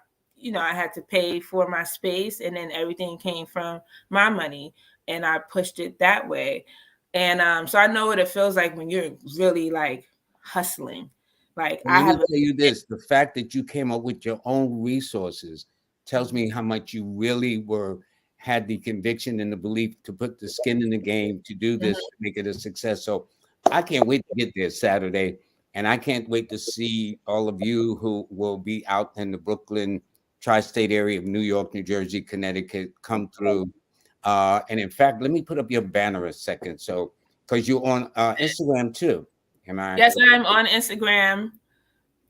had to pay for my space and then everything came from my money and I pushed it that way. And so I know what it feels like when you're really like hustling. Like Well, I let me have a tell you this, the fact that you came up with your own resources tells me how much you really had the conviction and the belief to put the skin in the game to do Mhm. this, to make it a success. So I can't wait to get there Saturday. And I can't wait to see all of you who will be out in the Brooklyn tri-state area of New York, New Jersey, Connecticut, come through. And in fact, let me put up your banner a second. So, because you're on Instagram too. Am I? Yes, I'm on Instagram,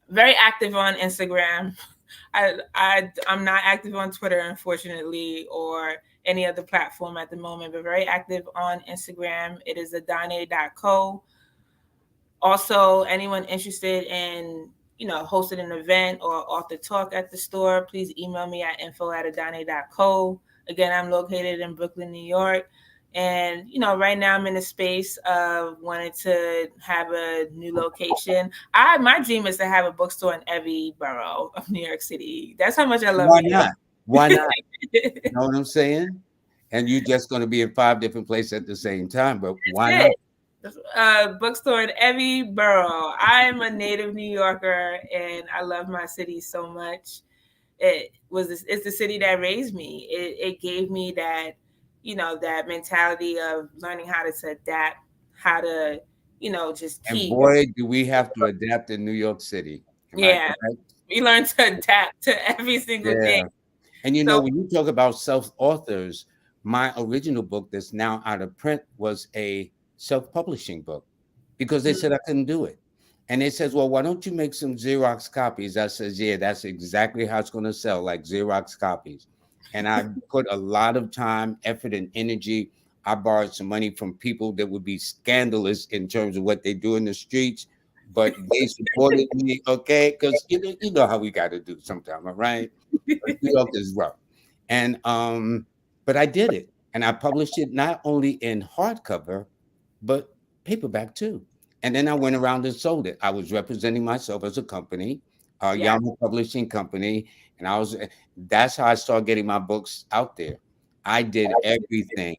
very active on Instagram. I'm not active on Twitter, unfortunately, or any other platform at the moment, but very active on Instagram. It is Adane.co. Also, anyone interested in, you know, hosting an event or author talk at the store, please email me at info@adane.co. Again, I'm located in Brooklyn, New York. And, you know, right now I'm in a space of wanting to have a new location. My dream is to have a bookstore in every borough of New York City. That's how much I love Why New not? Why York. not? You know what I'm saying? And you're just going to be in 5 different places at the same time, but why not? It. Bookstore in every borough. I'm a native New Yorker and I love my city so much. It's the city that raised me. It gave me that, you know, that mentality of learning how to adapt, how to, you know, just And keep. boy, do we have to adapt in New York City. Am I Yeah, correct? we learn to adapt to every single thing. Yeah. And you know, So when you talk about self-authors, my original book that's now out of print was a self-publishing book because they mm, said I couldn't do it. And they says, well, why don't you make some Xerox copies? I says, yeah, that's exactly how it's going to sell, like Xerox copies. And I put a lot of time, effort, and energy. I borrowed some money from people that would be scandalous in terms of what they do in the streets, but they supported me, okay? Because you know how we got to do sometimes, all right? New York is rough. And but I did it. And I published it not only in hardcover, but paperback too. And then I went around and sold it. I was representing myself as a company, a yeah, Yamaha publishing company, and that's how I started getting my books out there. I did everything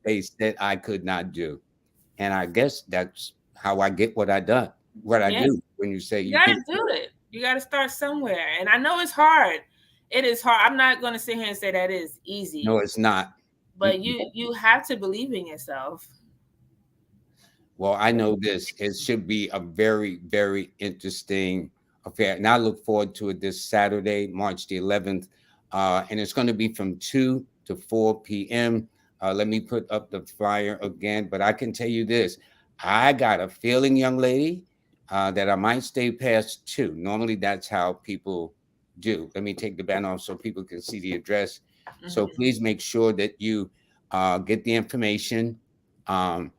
they said I could not do. And I guess that's how I get what I yeah, do when you say you you gotta can. do it. You gotta start somewhere. And I know it's hard. It is hard. I'm not gonna sit here and say that is No, easy, it's not. but you have to believe in yourself. Well, I know this. It should be a very, very interesting affair. And I look forward to it this Saturday, March the 11th. And it's going to be from 2 to 4 p.m. Let me put up the flyer again. But I can tell you this, I got a feeling, young lady, that I might stay past 2. Normally, that's how people do. Let me take the banner off so people can see the address. So Mhm. please make sure that you get the information. Um,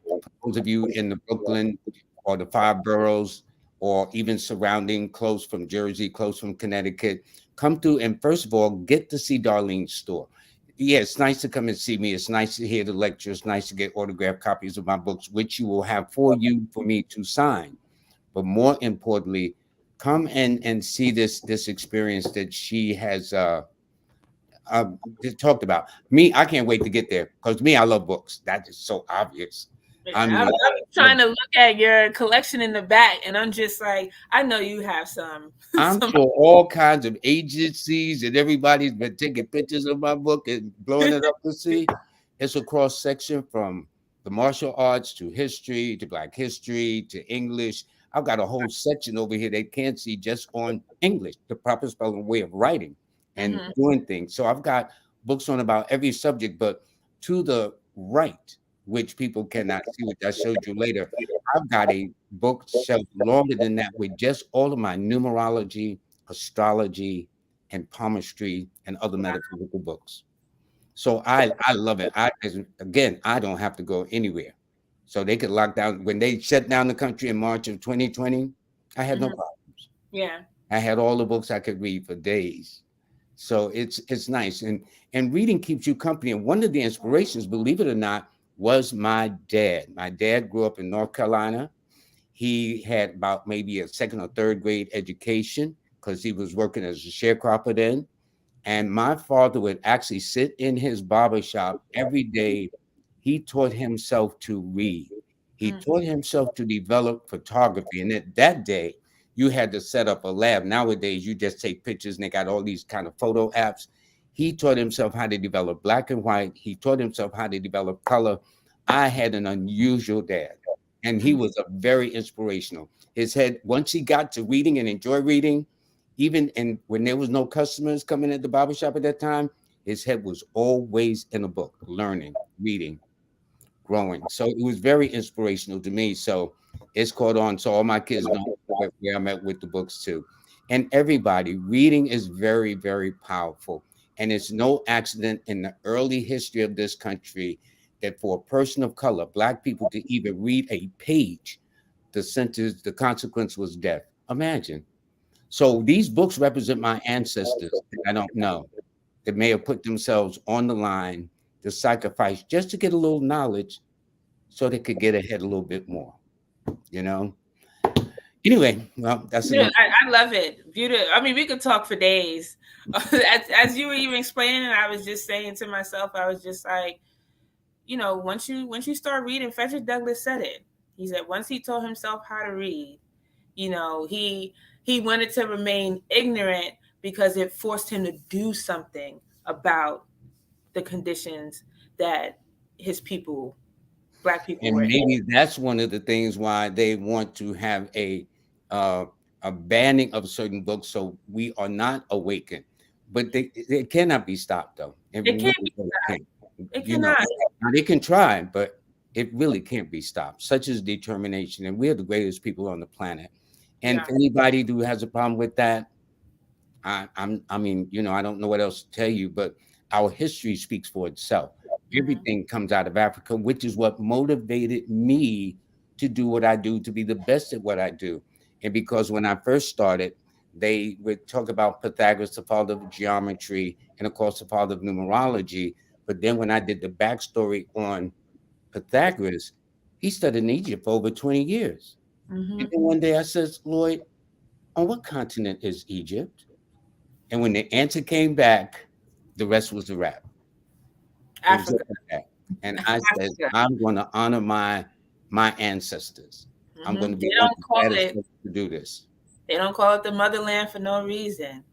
those of you in the Brooklyn or the 5 boroughs or even surrounding, close from Jersey, close from Connecticut, come through and first of all, get to see Darlene's store. Yeah, it's nice to come and see me. It's nice to hear the lecture. It's nice to get autographed copies of my books, which you will have for you for me to sign. But more importantly, come and see this experience that she has just talked about. Me, I can't wait to get there because me, I love books. That is so obvious. I Yeah, mean, I'm love trying to look at your collection in the back, and I'm just like, I know you have some, I'm some. sure all kinds of agencies and everybody's been taking pictures of my book and blowing it up to see. It's a cross section from the martial arts to history to Black history to English. I've got a whole section over here they can't see just on English, the proper spelling way of writing and Mhm, doing things. So I've got books on about every subject, but to the right, which people cannot see, which I showed you later, I've got a bookshelf longer than that with just all of my numerology, astrology, and palmistry and other metaphysical books. So I love it. Again, I don't have to go anywhere. So they could lock down when they shut down the country in March of 2020. I had no mhm. problems. Yeah. I had all the books I could read for days. So it's nice and reading keeps you company. And one of the inspirations, believe it or not, was my dad. My dad grew up in North Carolina. He had about maybe a second or third grade education because he was working as a sharecropper then. And my father would actually sit in his barber shop every day. He taught himself to read. He Mm, taught himself to develop photography. And at that day, you had to set up a lab. Nowadays, you just take pictures and they got all these kind of photo apps. He taught himself how to develop black and white. He taught himself how to develop color. I had an unusual dad, and he mm. was a very inspirational. His head, once he got to reading and enjoy reading, even and when there was no customers coming at the barber shop at that time, his head was always in a book, learning, reading, growing. So it was very inspirational to me. So it's caught on. So all my kids know where I'm at with the books too. And everybody, reading is very, very powerful. And it's no accident in the early history of this country that for a person of color, black people, to even read a page, the consequence was death. Imagine. So these books represent my ancestors that I don't know that may have put themselves on the line to sacrifice just to get a little knowledge so they could get ahead a little bit more, you know? Anyway, well, that's Yeah, enough. I love it. Beautiful. I mean, we could talk for days. As you were even explaining, I was just saying to myself, I was just like, once you start reading, Frederick Douglass said it. He said once he taught himself how to read, he wanted to remain ignorant because it forced him to do something about the conditions that his people, black people, were And in. maybe that's one of the things why they want to have uh, a banning of certain books so we are not awakened. But they cannot be stopped though. It It really, can't be. really can't. It You know, cannot. now they can try, but it really can't be stopped. Such is determination, and we're the greatest people on the planet. And Yeah. if anybody who has a problem with that, I mean, I don't know what else to tell you, but our history speaks for itself. Hmm. Everything comes out of Africa, which is what motivated me to do what I do, to be the best at what I do. And because when I first started, they would talk about Pythagoras, the father of geometry, and of course, the father of numerology. But then when I did the backstory on Pythagoras, he studied in Egypt for over 20 years. And Hmm. then one day I says, Lloyd, on what continent is Egypt? And when the answer came back, the rest was a wrap. It was just Africa. like that. And I said, Africa. I'm going to honor my ancestors. I'm going Hmm. to They be one of don't the call baddest it. person to do this. They don't call it the motherland for no reason.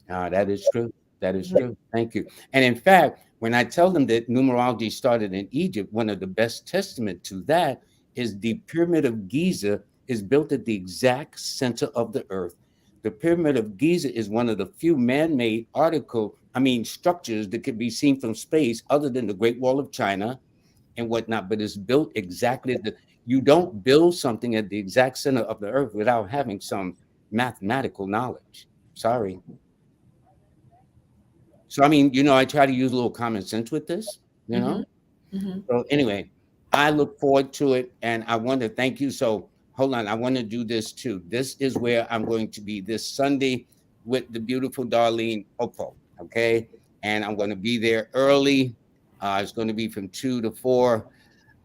That is true. That is true. Thank you. And in fact, when I tell them that numerology started in Egypt, one of the best testament to that is the Pyramid of Giza is built at the exact center of the earth. The Pyramid of Giza is one of the few man-made structures that can be seen from space other than the Great Wall of China and whatnot, but it's built exactly you don't build something at the exact center of the earth without having some mathematical knowledge. Sorry. So I mean, I try to use a little common sense with this, you Hmm. know. Hmm. So anyway, I look forward to it, and I want to thank you. So hold on, I want to do this too. This is where I'm going to be this Sunday with the beautiful Darlene Okpo. Okay, and I'm going to be there early. It's going to be from 2 to 4.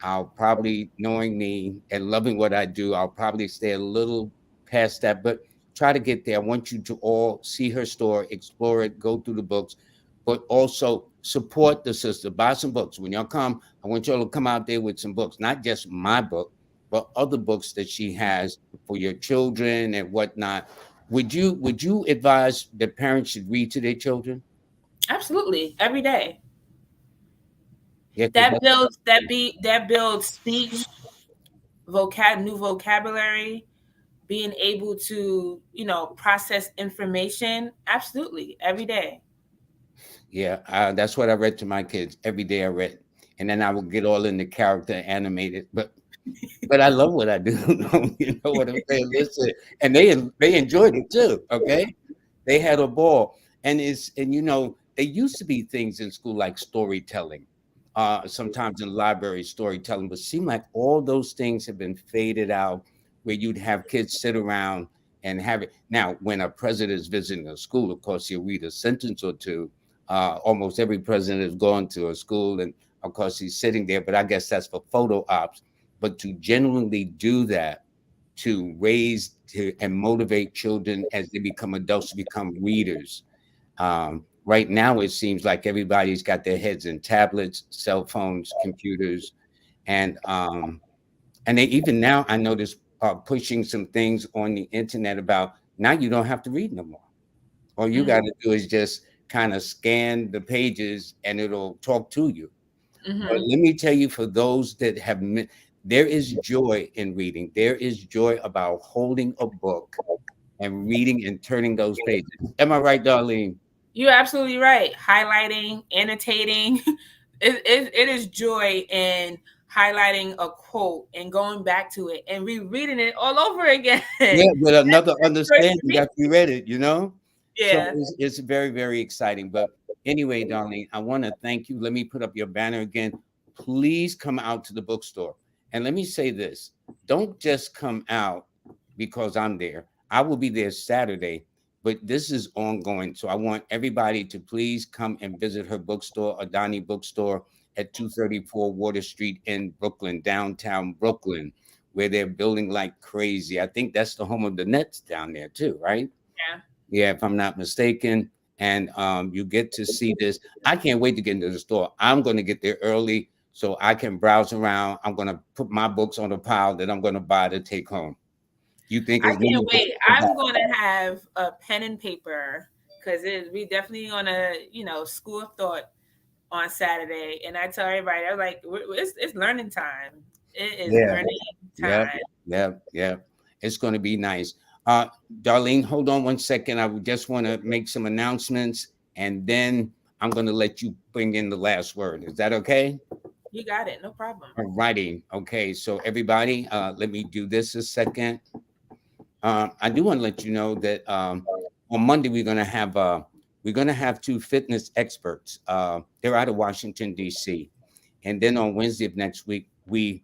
I'll probably, knowing me and loving what I do, I'll probably stay a little past that, but try to get there. I want you to all see her store, explore it, go through the books, but also support the sister. Buy some books. When y'all come, I want y'all to come out there with some books, not just my book, but other books that she has for your children and whatnot. Would you advise that parents should read to their children? Absolutely, every day. Yeah, 'cause That builds that builds speech, new vocabulary, being able to, process information. Absolutely, every day. yeah, that's what I read to my kids every day. I read, and then I would get all in the character animated. But I love what I do. You know what I'm saying? Listen, and they enjoyed it too. Okay, they had a ball, and there used to be things in school like storytelling, sometimes in library storytelling, but seemed like all those things have been faded out, where you'd have kids sit around and have it. Now, when a president is visiting a school, of course, he'll read a sentence or two. Almost every president has gone to a school, and of course, he's sitting there. But I guess that's for photo ops. But to genuinely do that, to raise to and motivate children as they become adults to become readers. Right now, it seems like everybody's got their heads in tablets, cell phones, computers, and they even now I notice pushing some things on the internet about now you don't have to read no more. All you got Mm-hmm. to do is just kind of scan the pages and it'll talk to you. But Mm-hmm. let me tell you, for those that have, there is joy in reading. There is joy about holding a book and reading and turning those pages. Am I right, Darlene? You're absolutely right. Highlighting, annotating, it is joy in highlighting a quote and going back to it and rereading it all over again. Yeah, with another Joy to understanding me. that you read it, you know? So Yeah. it's very, very exciting. But anyway, Darlene, I want to thank you. Let me put up your banner again. Please come out to the bookstore. And let me say this, don't just come out because I'm there. I will be there Saturday, but this is ongoing. So I want everybody to please come and visit her bookstore, Adane Bookstore at 234 Water Street in Bklyn, downtown Bklyn, where they're building like crazy. I think that's the home of the Nets down there too, right? Yeah. Yeah, if I'm not mistaken. And you get to see this. I can't wait to get into the store. I'm going to get there early so I can browse around. I'm going to put my books on a pile that I'm going to buy to take home. You think I as many can't books wait. as I'm I- going to have a pen and paper because we definitely on a school of thought on Saturday, and I tell everybody, I'm like, it's learning time. It is Yeah, learning yeah, time. yeah, yeah. It's going to be nice. Uh, Darlene, hold on one second. I would just want to make some announcements, and then I'm going to let you bring in the last word. Is that okay? You got it, no problem. All righty. Okay. So everybody, let me do this a second. I do want to let you know that on Monday we're gonna have two fitness experts. They're out of Washington D.C. And then on Wednesday of next week we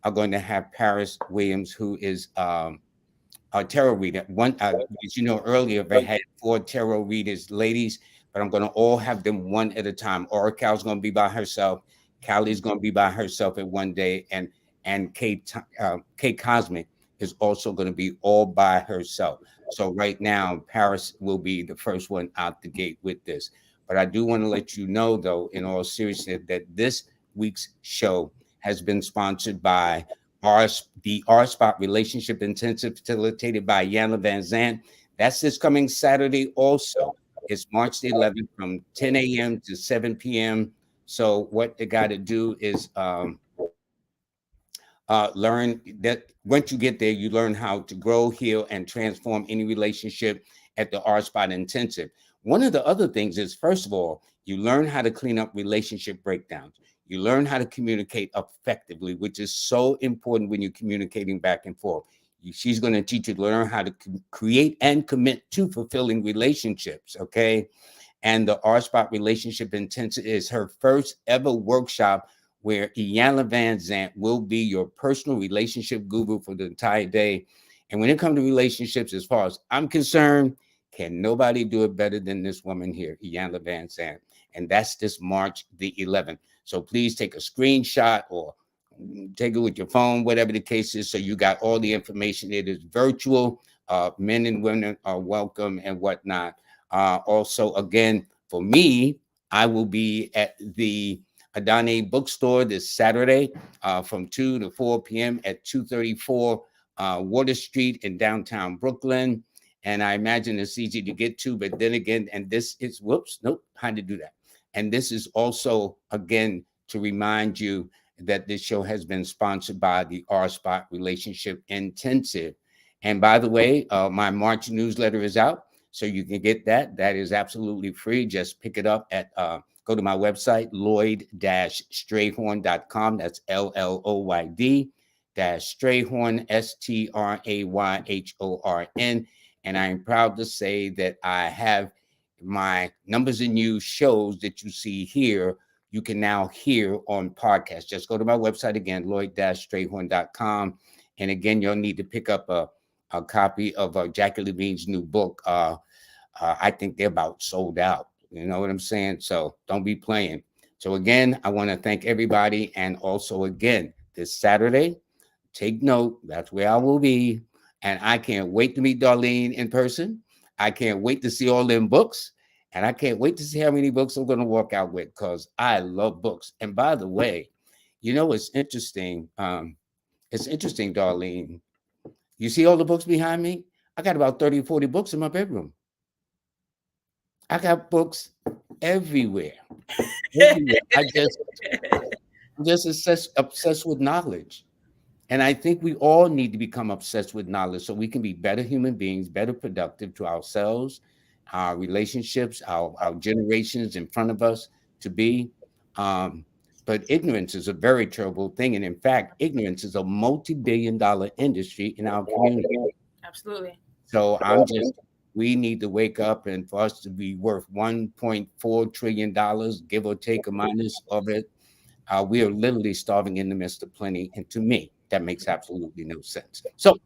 are going to have Paris Williams, who is a tarot reader. One, as you know earlier, they had four tarot readers, ladies, but I'm going to all have them one at a time. Oracle's going to be by herself. Callie's going to be by herself at one day, and Kate Cosmic is also going to be all by herself. So right now, Paris will be the first one out the gate with this. But I do want to let you know, though, in all seriousness, that this week's show has been sponsored by the R Spot Relationship Intensive, facilitated by Yana Van Zant. That's this coming Saturday also. It's March the 11th from 10 a.m. to 7 p.m. So what they got to do is learn that once you get there, you learn how to grow, heal, and transform any relationship at the R Spot Intensive. One of the other things is, first of all, you learn how to clean up relationship breakdowns. You learn how to communicate effectively, which is so important when you're communicating back and forth. She's going to teach you to learn how to create and commit to fulfilling relationships. Okay. And the R Spot Relationship Intensive is her first ever workshop where Iyanla Van Zant will be your personal relationship guru for the entire day. And when it comes to relationships, as far as I'm concerned, can nobody do it better than this woman here, Iyanla Van Zant. And that's this March the 11th. So please take a screenshot or take it with your phone, whatever the case is. So you got all the information. It is virtual. Men and women are welcome and whatnot. Also, again, for me, I will be at the Adane Bookstore this Saturday from 2 to 4 p.m. at 234 Water Street in downtown Brooklyn. And I imagine it's easy to get to, but then again, and this is, whoops, nope, how to do that. And this is also, again, to remind you that this show has been sponsored by the R Spot Relationship Intensive. And by the way, my March newsletter is out, so you can get that. That is absolutely free. Just pick it up at go to my website, lloyd-strayhorn.com. That's LLOYD-Strayhorn, STRAYHORN. And I am proud to say that I have my Numbers and You shows that you see here. You can now hear on podcast. Just go to my website again, lloyd-strayhorn.com. And again, you'll need to pick up a copy of Jackie Levine's new book. I think they're about sold out. You know what I'm saying? So don't be playing. So again, I want to thank everybody. And also, again, this Saturday, take note, that's where I will be. And I can't wait to meet Darlene in person. I can't wait to see all them books. And I can't wait to see how many books I'm going to walk out with, because I love books. And by the way, you know, it's interesting. It's interesting, Darlene. You see all the books behind me? I got about 30 or 40 books in my bedroom. I got books everywhere. Everywhere. I'm just obsessed with knowledge. And I think we all need to become obsessed with knowledge so we can be better human beings, better productive to ourselves, our relationships, our generations in front of us to be. But ignorance is a very terrible thing. And in fact, ignorance is a multi-billion-dollar industry in our community. Absolutely. So we need to wake up, and for us to be worth $1.4 trillion, give or take a minus of it, we are literally starving in the midst of plenty. And to me, that makes absolutely no sense. So,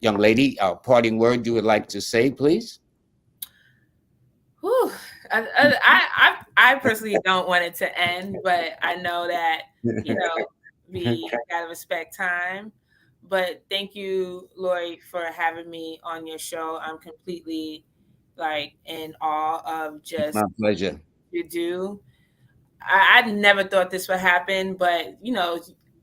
young lady, parting word you would like to say, please? Whew. I personally don't want it to end, but I know that, we gotta respect time. But thank you, Lloyd, for having me on your show. I'm completely like in awe of just My pleasure. you do. I never thought this would happen, but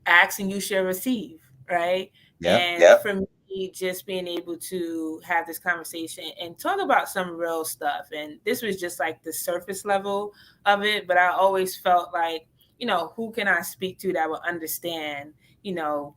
ask and you shall receive, right? Yep. And for me, just being able to have this conversation and talk about some real stuff, and this was just like the surface level of it, but I always felt like, who can I speak to that will understand, you know,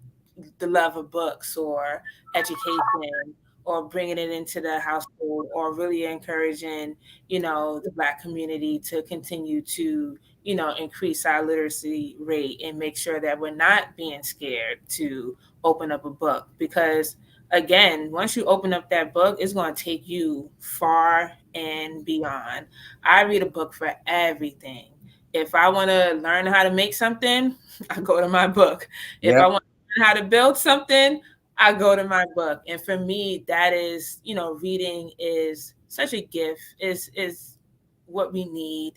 the love of books or education or bringing it into the household or really encouraging, the Black community to continue to increase our literacy rate and make sure that we're not being scared to open up a book. Because again, once you open up that book, it's going to take you far and beyond. I read a book for everything. If I want to learn how to make something, I go to my book. If I want to learn how to build something, I go to my book. And for me, that is, reading is such a gift, is what we need.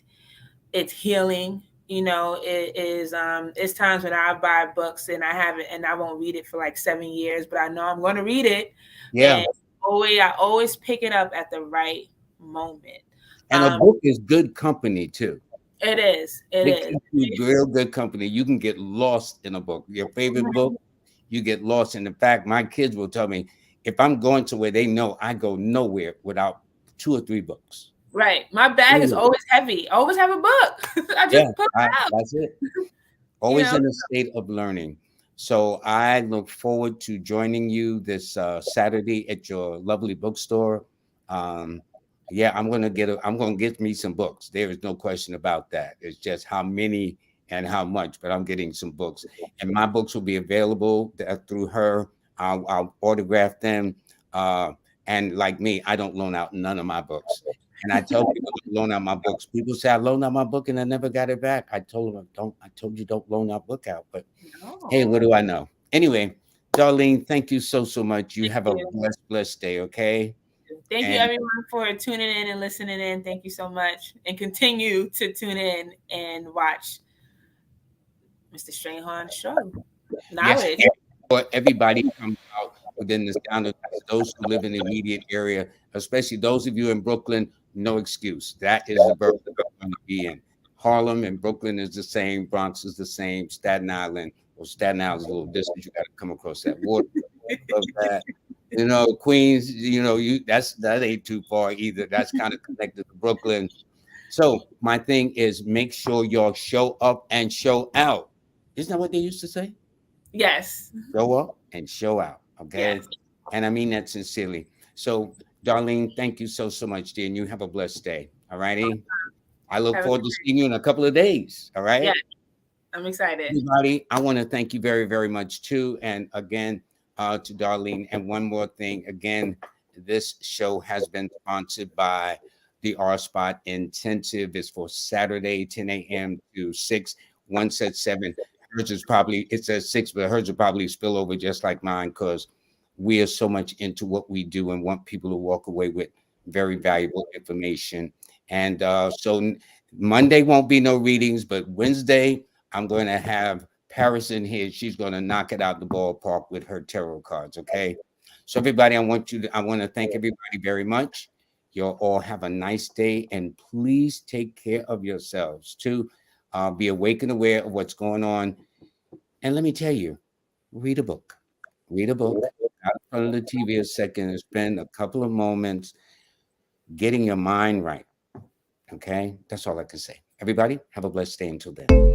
It's healing. It is it's times when I buy books and I won't read it for like 7 years, but I know I'm going to read it. Yeah. And I always pick it up at the right moment. And a book is good company too. It is. It is. Keeps you real good company. You can get lost in a book. Your favorite book, you get lost. And in fact, my kids will tell me, if I'm going to where they know I go nowhere without 2 or 3 books. Right. My bag is always heavy. I always have a book. I just put it out. That's it. Always in a state of learning. So I look forward to joining you this Saturday at your lovely bookstore. I'm gonna get me some books. There is no question about that. It's just how many and how much, but I'm getting some books, and my books will be available through her. I'll autograph them. And like me, I don't loan out none of my books. And I tell people to loan out my books. People say I loaned out my book and I never got it back. I told them I told you don't loan our book out. But hey, what do I know? Anyway, Darlene, thank you so much. You have a blessed day, okay? Thank you everyone for tuning in and listening in. Thank you so much. And continue to tune in and watch Mr. Strayhorn's show. Knowledge. Yes, for everybody comes out within the sound of those who live in the immediate area, especially those of you in Brooklyn, no excuse. That is the borough I'm going to be in. Harlem and Brooklyn is the same. Bronx is the same. Staten Island, well, Staten Island is a little distant. You got to come across that water. Love that. You know, Queens, you know, that ain't too far either. That's kind of connected to Brooklyn. So my thing is make sure y'all show up and show out. Isn't that what they used to say? Yes. Show up and show out. Okay. Yes. And I mean that sincerely. So, Darlene, thank you so much, dear. And you have a blessed day. All righty. I look Have a forward to seeing you in a couple of days. All right. Yeah, I'm excited. Everybody, I want to thank you very much too. And again, to Darlene. And one more thing, again, this show has been sponsored by the R Spot Intensive. It's for Saturday, 10 a.m. to 6. One said 7. Hers is probably, it says 6, but hers will probably spill over just like mine because we are so much into what we do and want people to walk away with very valuable information. And so Monday won't be no readings, but Wednesday, I'm going to have Paris in here. She's going to knock it out the ballpark with her tarot cards. Okay. So everybody, I want to thank everybody very much. You'll all have a nice day and please take care of yourselves too. Be awake and aware of what's going on. And let me tell you, read a book. Read a book. Out in front of the TV a second and spend a couple of moments getting your mind right. Okay. That's all I can say. Everybody, have a blessed day until then.